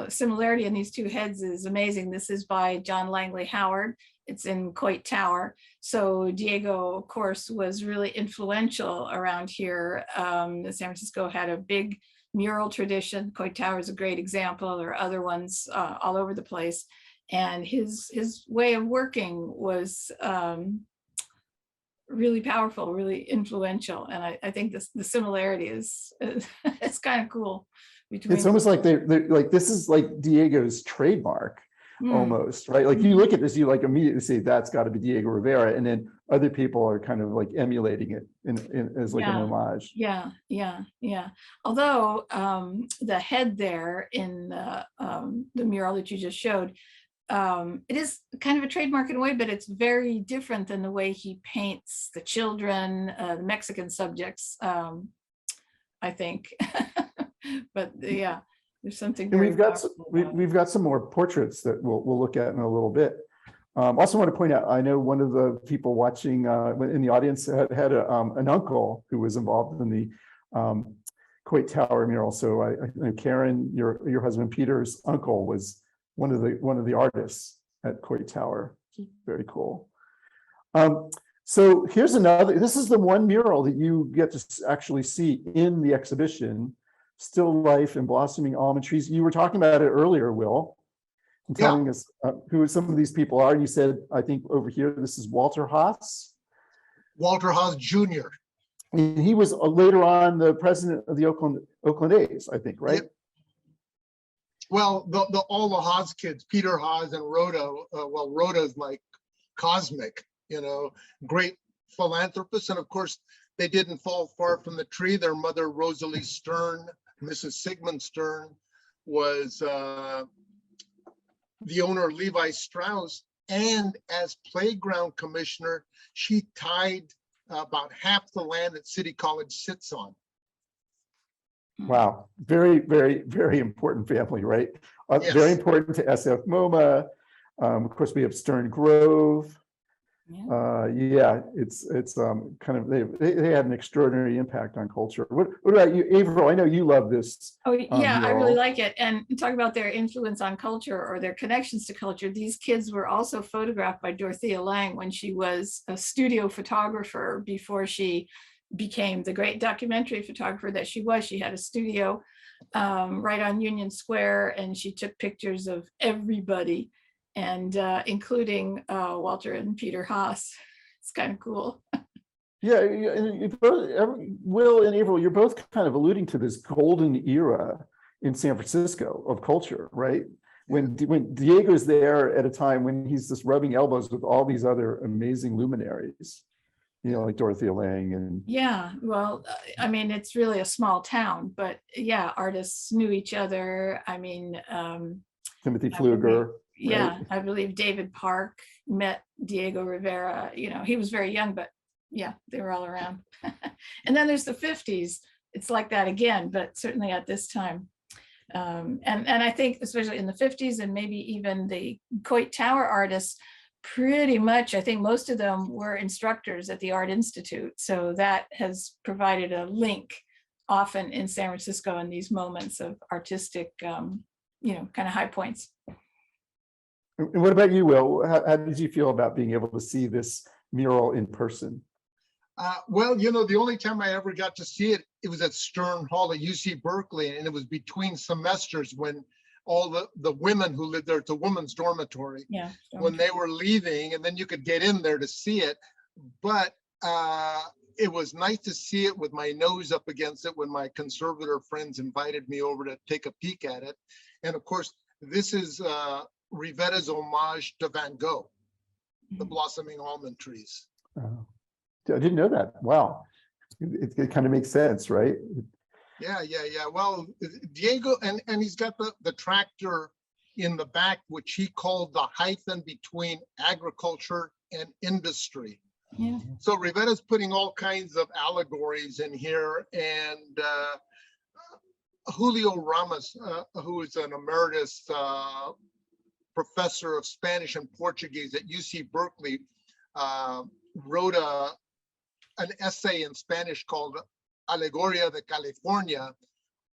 similarity in these two heads is amazing. This is by John Langley Howard. It's in Coit Tower. So Diego, of course, was really influential around here. San Francisco had a big mural tradition. Coit Tower is a great example. There are other ones all over the place. And his way of working was really powerful, really influential. And I think the similarity is it's kind of cool. It's almost like they're like, this is like Diego's trademark almost, right? Like you look at this, you like immediately say that's got to be Diego Rivera, and then other people are kind of like emulating it in as like an homage. Yeah. Although the head there in the mural that you just showed, it is kind of a trademark in a way, but it's very different than the way he paints the children, the Mexican subjects, I think. But yeah, there's something. And we've got some more portraits that we'll look at in a little bit. Also want to point out, I know one of the people watching in the audience had an uncle who was involved in the Coit Tower mural. So I know Karen, your husband Peter's uncle, was one of the artists at Coit Tower. Very cool. So here's another. This is the one mural that you get to actually see in the exhibition. Still life and blossoming almond trees. You were talking about it earlier, Will, and telling us who some of these people are. You said, I think over here, this is Walter Haas. Walter Haas Jr. And he was later on the president of the Oakland A's, I think, right? Yep. Well, all the Haas kids, Peter Haas and Rhoda. Well, Rhoda's like cosmic, great philanthropist, and of course, they didn't fall far from the tree. Their mother, Rosalie Stern, Mrs. Sigmund Stern, was the owner of Levi Strauss, and as playground commissioner, she tied about half the land that City College sits on. Wow, very, very, very important family, right? Yes. Very important to SFMOMA. Of course, we have Stern Grove. It's kind of they had an extraordinary impact on culture. What about you, Avril? I know you love this. Oh yeah, I really like it. And talk about their influence on culture or their connections to culture. These kids were also photographed by Dorothea Lange when she was a studio photographer before she became the great documentary photographer that she was. She had a studio right on Union Square, and she took pictures of everybody, and including Walter and Peter Haas. It's kind of cool. Yeah, and Will and Avril, you're both kind of alluding to this golden era in San Francisco of culture, right? When Diego's there at a time when he's just rubbing elbows with all these other amazing luminaries. like Dorothea Lange and Yeah, well, I mean, it's really a small town, but yeah, artists knew each other. I mean, Timothy I believe- Pfluger. yeah, right? I believe David Park met Diego Rivera. He was very young, but yeah, they were all around. And then there's the 50s. It's like that again, but certainly at this time. And I think especially in the 50s and maybe even the Coit Tower artists, pretty much, I think most of them were instructors at the Art Institute. So that has provided a link often in San Francisco in these moments of artistic, kind of high points. And what about you, Will? How did you feel about being able to see this mural in person? Well, the only time I ever got to see it, it was at Stern Hall at UC Berkeley, and it was between semesters when all the women who lived there, it's a women's dormitory, Yeah. when they were leaving, and then you could get in there to see it. But it was nice to see it with my nose up against it when my conservator friends invited me over to take a peek at it. And of course, this is Rivera's homage to Van Gogh, the blossoming almond trees. I didn't know that. Wow. It kind of makes sense, right? Yeah. Well, Diego, and he's got the tractor in the back, which he called the hyphen between agriculture and industry. Yeah. So Rivera's putting all kinds of allegories in here, and Julio Ramos, who is an emeritus professor of Spanish and Portuguese at UC Berkeley, wrote an essay in Spanish called Allegory de California,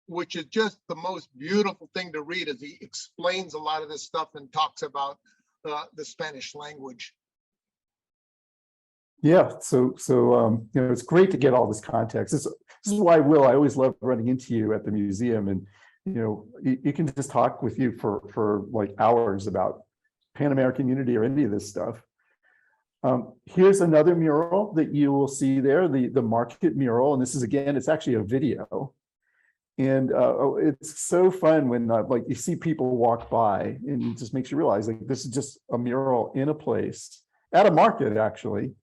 which is just the most beautiful thing to read, as he explains a lot of this stuff and talks about the Spanish language. Yeah, so it's great to get all this context. This is why, Will, I always love running into you at the museum, and you can just talk with you for like hours about Pan American unity or any of this stuff. Here's another mural that you will see there, the Market Mural, and this is, again, it's actually a video, and it's so fun when like you see people walk by, and it just makes you realize like this is just a mural in a place at a market, actually.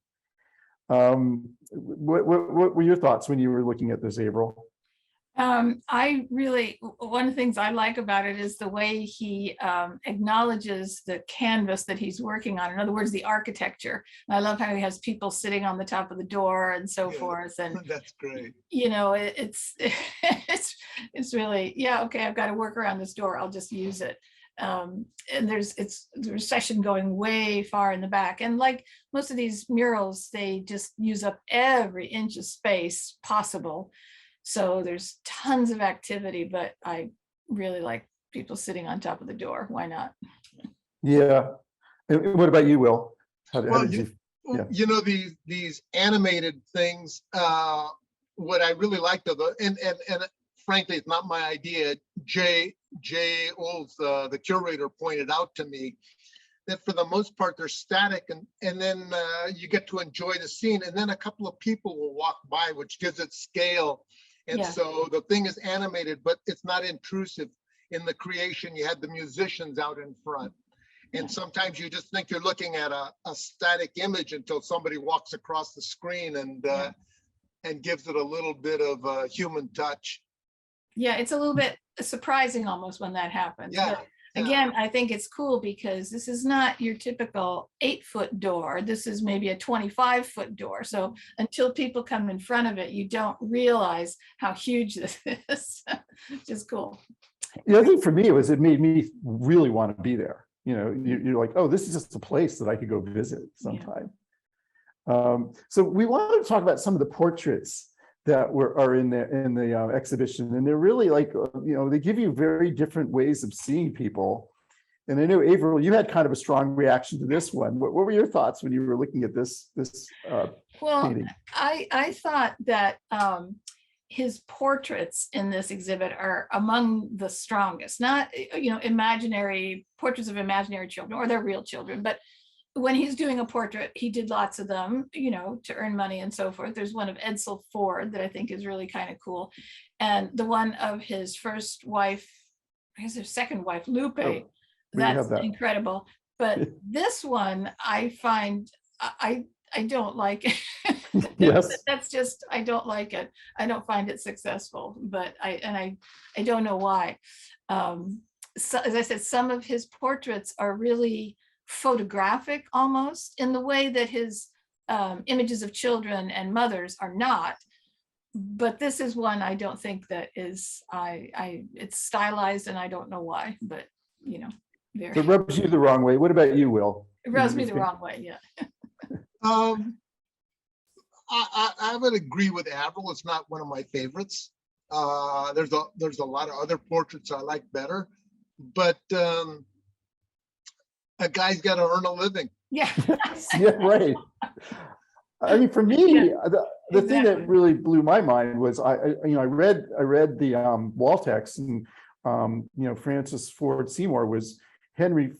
What were your thoughts when you were looking at this, Avril? One of the things I like about it is the way he acknowledges the canvas that he's working on. In other words, the architecture. And I love how he has people sitting on the top of the door and so forth. And that's great. It's really, yeah, okay, I've got to work around this door. I'll just use it. And it's the recession going way far in the back. And like most of these murals, they just use up every inch of space possible. So there's tons of activity, but I really like people sitting on top of the door. Why not? Yeah. And what about you, Will? How did you? Yeah. These animated things, what I really liked of and frankly, it's not my idea. Jay Olds, the curator, pointed out to me that for the most part, they're static, and then you get to enjoy the scene, and then a couple of people will walk by, which gives it scale. And so the thing is animated, but it's not intrusive. In the creation, you had the musicians out in front. And sometimes you just think you're looking at a static image until somebody walks across the screen and gives it a little bit of a human touch. Yeah, it's a little bit surprising almost when that happens. Yeah. But again, I think it's cool because this is not your typical 8-foot door. This is maybe a 25-foot door. So until people come in front of it, you don't realize how huge this is. Which is cool. Yeah, I think for me, it made me really want to be there. You're like, oh, this is just a place that I could go visit sometime. Yeah. So we wanted to talk about some of the portraits that are in the exhibition, and they're really like, they give you very different ways of seeing people. And I know, Avril, you had kind of a strong reaction to this one. What were your thoughts when you were looking at this painting? I thought that his portraits in this exhibit are among the strongest. Not imaginary portraits of imaginary children, or they're real children, but when he's doing a portrait, he did lots of them, to earn money and so forth. There's one of Edsel Ford that I think is really kind of cool. And the one of his first wife, I guess his second wife, Lupe, that's incredible. But this one, I find, I don't like it. Yes. That's just, I don't like it. I don't find it successful, but I don't know why. So, as I said, some of his portraits are really photographic almost in the way that his images of children and mothers are not. But this is one I don't think that is, it's stylized and I don't know why, but you know, So it rubs you the wrong way. What about you, Will? it rubs me the wrong way, yeah. I would agree with Avril. It's not one of my favorites. There's a lot of other portraits I like better, but a guy's got to earn a living. Yeah. Yeah, right. I mean, for me, the thing that exactly. really blew my mind was I read the wall text, and Frances Ford Seymour was Henry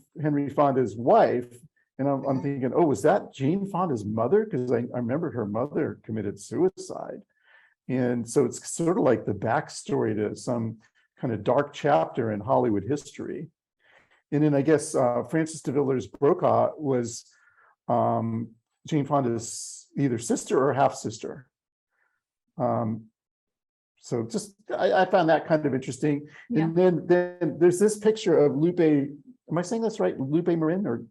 Fonda's wife, and I'm thinking, oh, was that Jane Fonda's mother? Because I remembered her mother committed suicide, and so it's sort of like the backstory to some kind of dark chapter in Hollywood history. And then I guess Frances de Villers Brokaw was Jane Fonda's either sister or half sister. So just I found that kind of interesting. Yeah. And then there's this picture of Lupe. Am I saying that's right? Lupe Marin, or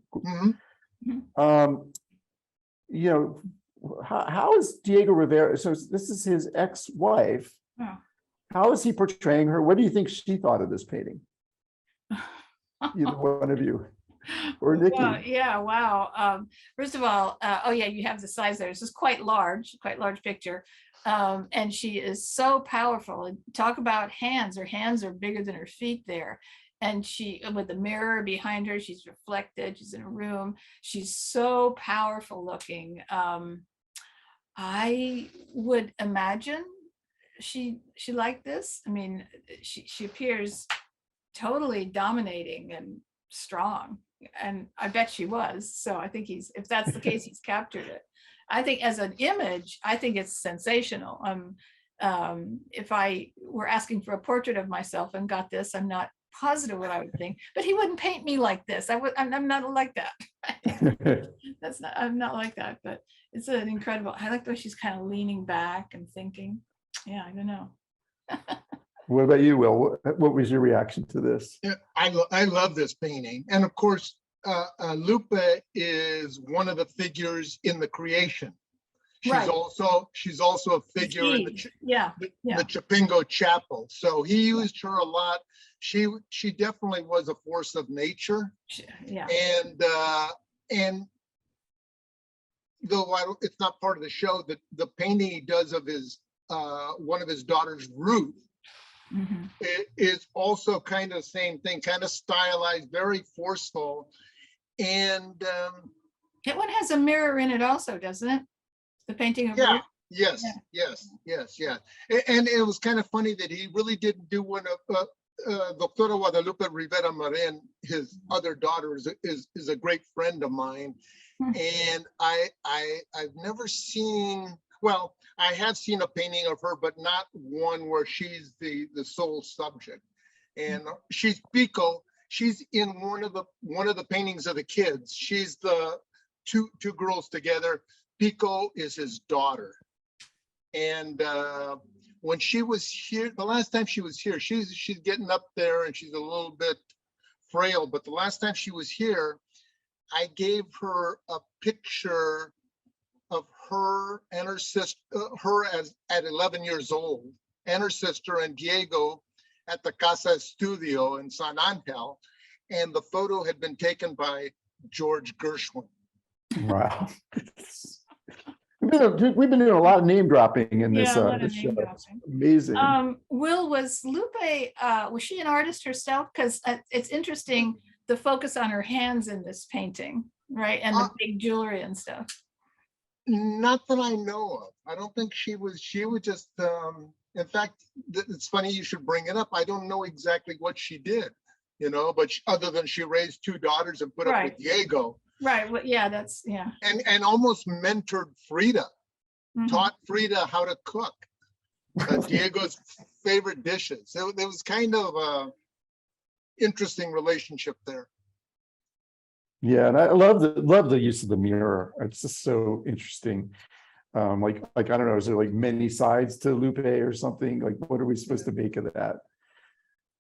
how is Diego Rivera? So this is his ex-wife. Oh. How is he portraying her? What do you think she thought of this painting? Either one of you. Or Nikki. Well, yeah, wow. First of all, oh yeah, you have the size there. This is quite large picture. And she is so powerful. Talk about hands. Her hands are bigger than her feet there. And she, with the mirror behind her, she's reflected, she's in a room. She's so powerful looking. I would imagine she liked this. I mean, she appears totally dominating and strong. And I bet she was. So I think if that's the case, he's captured it. I think as an image, I think it's sensational. If I were asking for a portrait of myself and got this, I'm not positive what I would think, but he wouldn't paint me like this. I'm not like that. I'm not like that, but it's an incredible, I like the way she's kind of leaning back and thinking. Yeah, I don't know. What about you, Will? What was your reaction to this? Yeah, I love this painting. And of course, Lupe is one of the figures in the creation. She's Right. also a figure in the Chapingo Chapel. So he used her a lot. She definitely was a force of nature. Yeah. And though it's not part of the show, the painting he does of his one of his daughters, Ruth, it is also kind of the same thing, kind of stylized, very forceful. And that one has a mirror in it also, doesn't it? The painting of Ruth? Yes. And it was kind of funny that he really didn't do one of Doctora Guadalupe Rivera Marin, his other daughter, is a great friend of mine. And I've never seen, well, I have seen a painting of her, but not one where she's the sole subject. And she's Pico. She's in one of the paintings of the kids. She's the two girls together. Pico is his daughter. And when she was here, the last time she was here, she's getting up there and she's a little bit frail. But the last time she was here, I gave her a picture of her and her sister, at 11 years old, and her sister and Diego at the Casa Estudio in San Angel. And the photo had been taken by George Gershwin. Wow. We've been doing a lot of name dropping in this, this show. It's amazing. Will, was Lupe, was she an artist herself? Because it's interesting, the focus on her hands in this painting, right? And the big jewelry and stuff. Not that I know of. I don't think she was just, in fact, it's funny you should bring it up. I don't know exactly what she did, but other than she raised two daughters and put up with Diego. Right. Well, yeah, that's, yeah. And almost mentored Frida, taught Frida how to cook Diego's favorite dishes. There was kind of a interesting relationship there. Yeah, and I love the use of the mirror. It's just so interesting. Like, I don't know, is there like many sides to Lupe or something? Like, what are we supposed to make of that?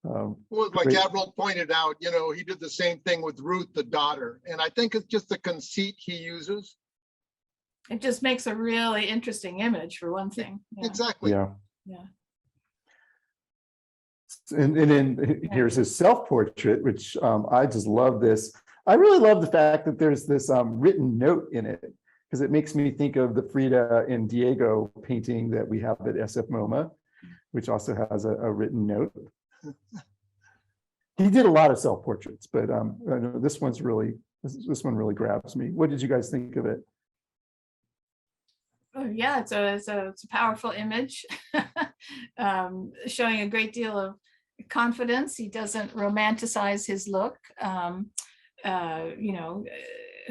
Well, like Great. Avril pointed out, you know, he did the same thing with Ruth, the daughter. And I think it's just the conceit he uses. It just makes a really interesting image for one thing. Yeah. Exactly. Yeah. Yeah. And then here's his self-portrait, which I just love this. I really love the fact that there's this written note in it, because it makes me think of the Frida and Diego painting that we have at SFMOMA, which also has a written note. He did a lot of self-portraits, but I know this one's really, this one really grabs me. What did you guys think of it? Oh, yeah, it's a powerful image, showing a great deal of confidence. He doesn't romanticize his look. You know,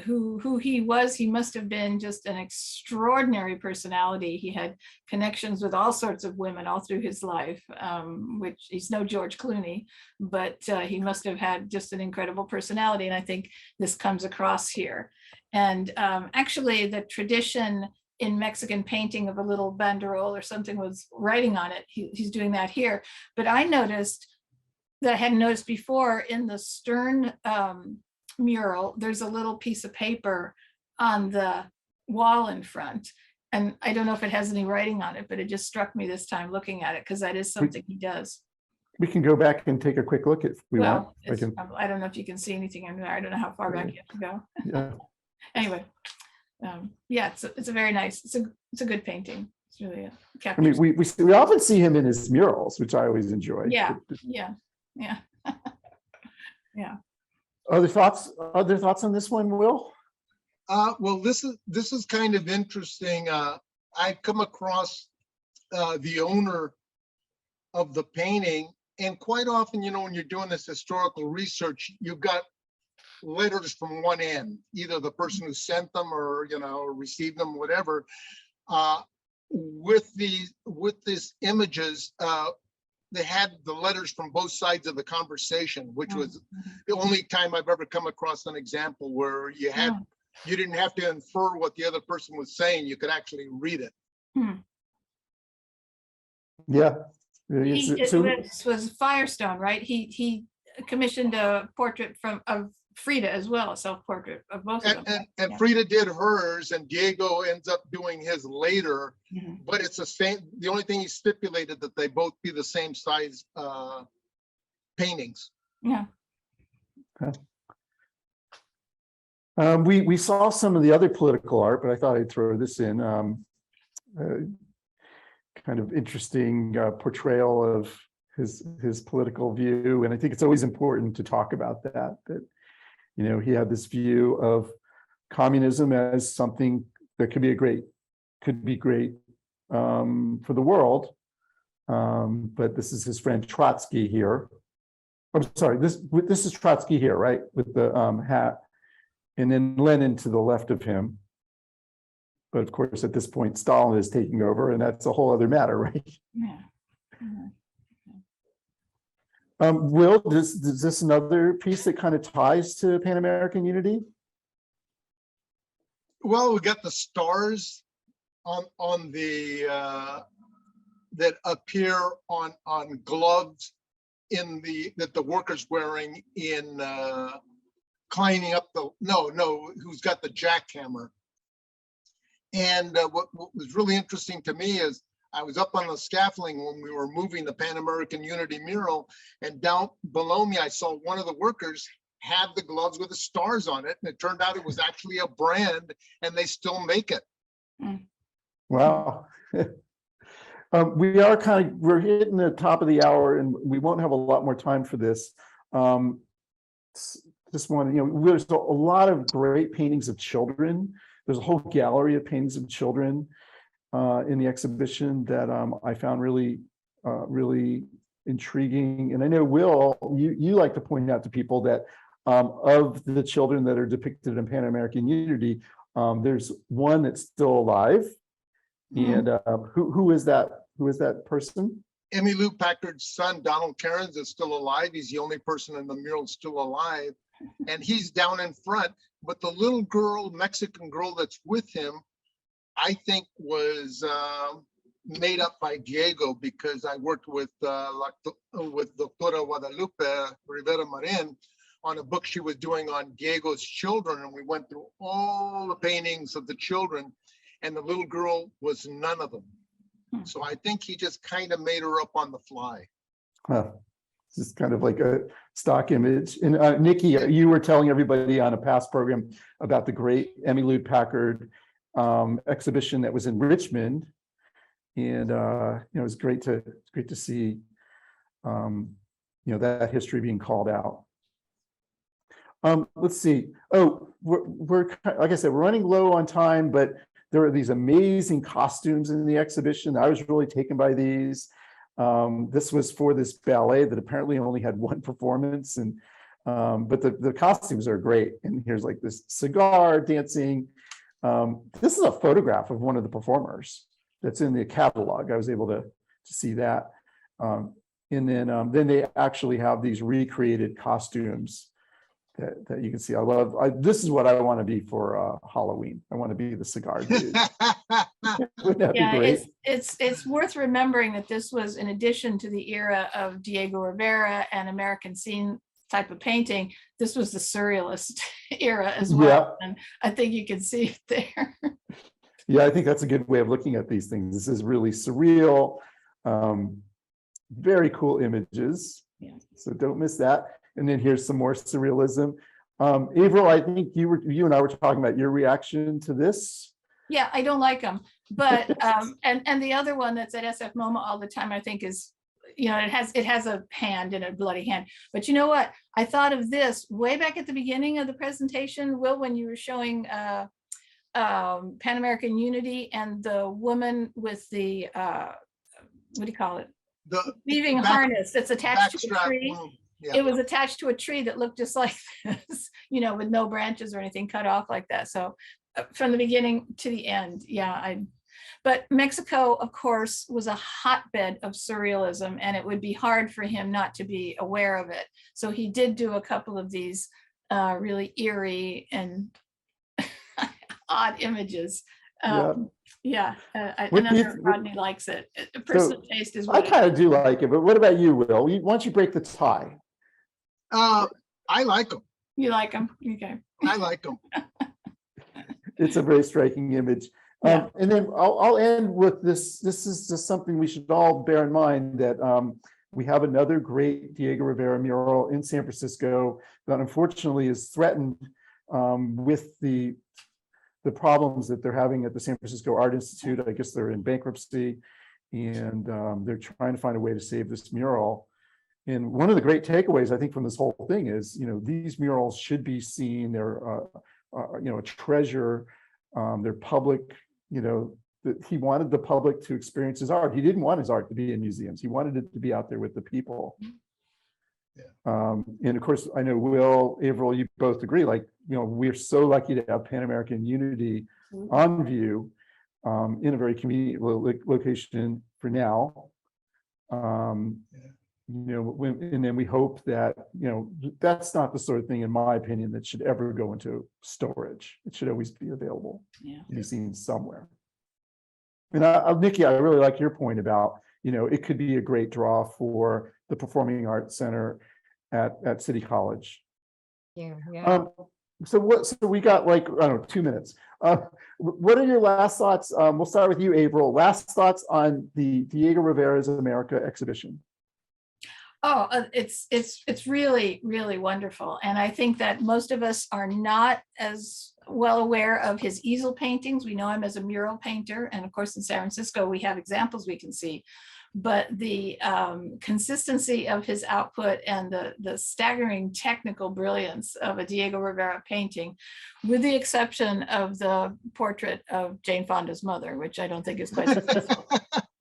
who he was, he must have been just an extraordinary personality. He had connections with all sorts of women all through his life, which he's no George Clooney, but he must have had just an incredible personality. And I think this comes across here. And actually the tradition in Mexican painting of a little banderole or something was writing on it. He's doing that here. But I noticed that I hadn't noticed before in the Stern mural, there's a little piece of paper on the wall in front. And I don't know if it has any writing on it, but it just struck me this time looking at it, because that is something he does. We can go back and take a quick look if we want. Well, I don't know if you can see anything in there. I don't know how far back you have to go. Yeah. Anyway, yeah, it's a very nice, it's a good painting. It's really I mean, we often see him in his murals, which I always enjoy. yeah. Other thoughts on this one, Will? Well, this is kind of interesting. I come across the owner of the painting, and quite often, you know, when you're doing this historical research, you've got letters from one end, either the person who sent them or, you know, received them, whatever. With these images, they had the letters from both sides of the conversation, which was the only time I've ever come across an example where you didn't have to infer what the other person was saying. You could actually read it. Yeah. This was Firestone, right? He commissioned a portrait of Frida as well, a self-portrait of both of them. And Frida did hers, and Diego ends up doing his later, but it's the same. The only thing he stipulated that they both be the same size paintings. Yeah. Okay. We saw some of the other political art, but I thought I'd throw this in. Kind of interesting portrayal of his political view, and I think it's always important to talk about that. You know, he had this view of communism as something that could be great for the world. But this is his friend Trotsky here. I'm sorry, this is Trotsky here, right? With the hat, and then Lenin to the left of him. But of course, at this point, Stalin is taking over, and that's a whole other matter, right? Yeah. Will, is this another piece that kind of ties to Pan-American unity? Well, we got the stars on the that appear on gloves that the workers wearing in climbing up the who's got the jackhammer. And what was really interesting to me is I was up on the scaffolding when we were moving the Pan American Unity mural, and down below me, I saw one of the workers had the gloves with the stars on it, and it turned out it was actually a brand, and they still make it. Wow. We're hitting the top of the hour, and we won't have a lot more time for this. Just want to, you know, there's a lot of great paintings of children. There's a whole gallery of paintings of children in the exhibition that I found really intriguing. And I know, Will, you like to point out to people that of the children that are depicted in Pan American Unity, there's one that's still alive. And who is that? Who is that person? Emmylou Packard's son, Donald Cairns, is still alive. He's the only person in the mural still alive, and he's down in front. But the little girl, Mexican girl that's with him, I think was made up by Diego, because I worked with Doctora Guadalupe Rivera Marin on a book she was doing on Diego's children, and we went through all the paintings of the children, and the little girl was none of them. So I think he just kind of made her up on the fly. Huh. It's just kind of like a stock image. And Nikki, you were telling everybody on a past program about the great Emmylou Packard exhibition that was in Richmond, and it was great to see that history being called out. Let's see. Oh, we're like I said, we're running low on time, but there are these amazing costumes in the exhibition. I was really taken by these. This was for this ballet that apparently only had one performance, and but the costumes are great. And here's like this cigar dancing. This is a photograph of one of the performers that's in the catalog. I was able to see that. And then they actually have these recreated costumes that you can see. This is what I want to be for Halloween. I want to be the cigar dude. Wouldn't that be great? It's worth remembering that this was in addition to the era of Diego Rivera and American scene type of painting. This was the surrealist era as well. Yeah. And I think you can see it there. Yeah, I think that's a good way of looking at these things. This is really surreal. Very cool images. Yeah. So don't miss that. And then here's some more surrealism. Avril, I think you and I were talking about your reaction to this. Yeah, I don't like them, but and the other one that's at SFMOMA all the time, I think is, it has a hand and a bloody hand. But you know what? I thought of this way back at the beginning of the presentation, Will, when you were showing Pan American Unity and the woman with the what do you call it? The weaving harness that's attached to a tree. Yeah. It was attached to a tree that looked just like this, with no branches or anything cut off like that. So from the beginning to the end, but Mexico, of course, was a hotbed of surrealism, and it would be hard for him not to be aware of it. So he did do a couple of these really eerie and odd images. Rodney likes it. Personal taste is. I kind of do like it, but what about you, Will? Why don't you break the tie? I like them. You like them? Okay. I like them. It's a very striking image. Yeah. And then I'll end with this. This is just something we should all bear in mind, that we have another great Diego Rivera mural in San Francisco that unfortunately is threatened with the problems that they're having at the San Francisco Art Institute. I guess they're in bankruptcy, and they're trying to find a way to save this mural. And one of the great takeaways, I think, from this whole thing is, these murals should be seen. They're, a treasure. They're public. He wanted the public to experience his art. He didn't want his art to be in museums. He wanted it to be out there with the people. Yeah. And of course, I know Will, Avril, you both agree. Like, we're so lucky to have Pan American Unity on view in a very convenient location for now. And then we hope that, that's not the sort of thing, in my opinion, that should ever go into storage. It should always be available, be seen somewhere. And Nikki, I really like your point about, it could be a great draw for the Performing Arts Center at City College. Yeah. So we got 2 minutes. What are your last thoughts? We'll start with you, Avril. Last thoughts on the Diego Rivera's America exhibition. Oh, it's really, really wonderful. And I think that most of us are not as well aware of his easel paintings. We know him as a mural painter. And of course, in San Francisco, we have examples we can see. But the consistency of his output and the staggering technical brilliance of a Diego Rivera painting, with the exception of the portrait of Jane Fonda's mother, which I don't think is quite successful.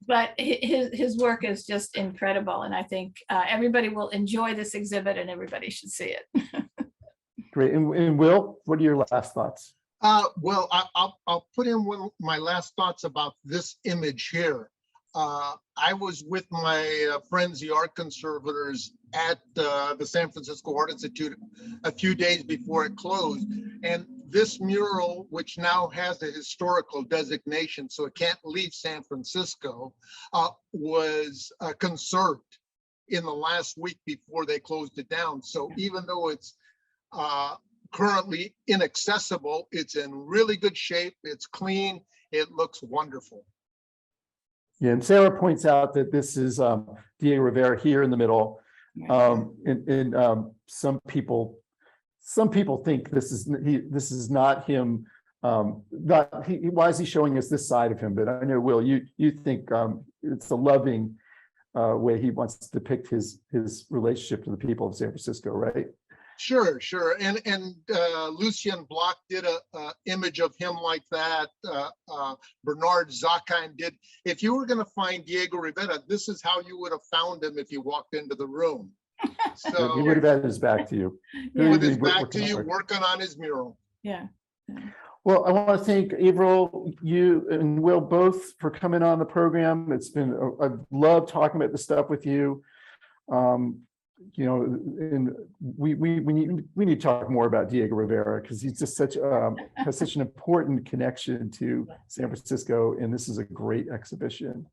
But his work is just incredible. And I think everybody will enjoy this exhibit, and everybody should see it. Great. And Will, what are your last thoughts? Well, I'll put in one of my last thoughts about this image here. I was with my friends, the art conservators, at the San Francisco Art Institute a few days before it closed, and this mural, which now has a historical designation, so it can't leave San Francisco, was conserved in the last week before they closed it down. So even though it's currently inaccessible, it's in really good shape. It's clean. It looks wonderful. Yeah, and Sarah points out that this is Diego Rivera here in the middle. Some people think this is not him. Why is he showing us this side of him? But I know, Will, you think it's a loving way he wants to depict his relationship to the people of San Francisco, right? Sure. And Lucien Bloch did a image of him like that. Bernard Zakheim did. If you were going to find Diego Rivera, this is how you would have found him if you walked into the room. So He would have had his back to you. Yeah. with his back to you, working on his mural. Yeah. Well, I want to thank Avril, you and Will both for coming on the program. It's been, I've loved talking about this stuff with you. You know, and we need to talk more about Diego Rivera because he's just has such an important connection to San Francisco, and this is a great exhibition.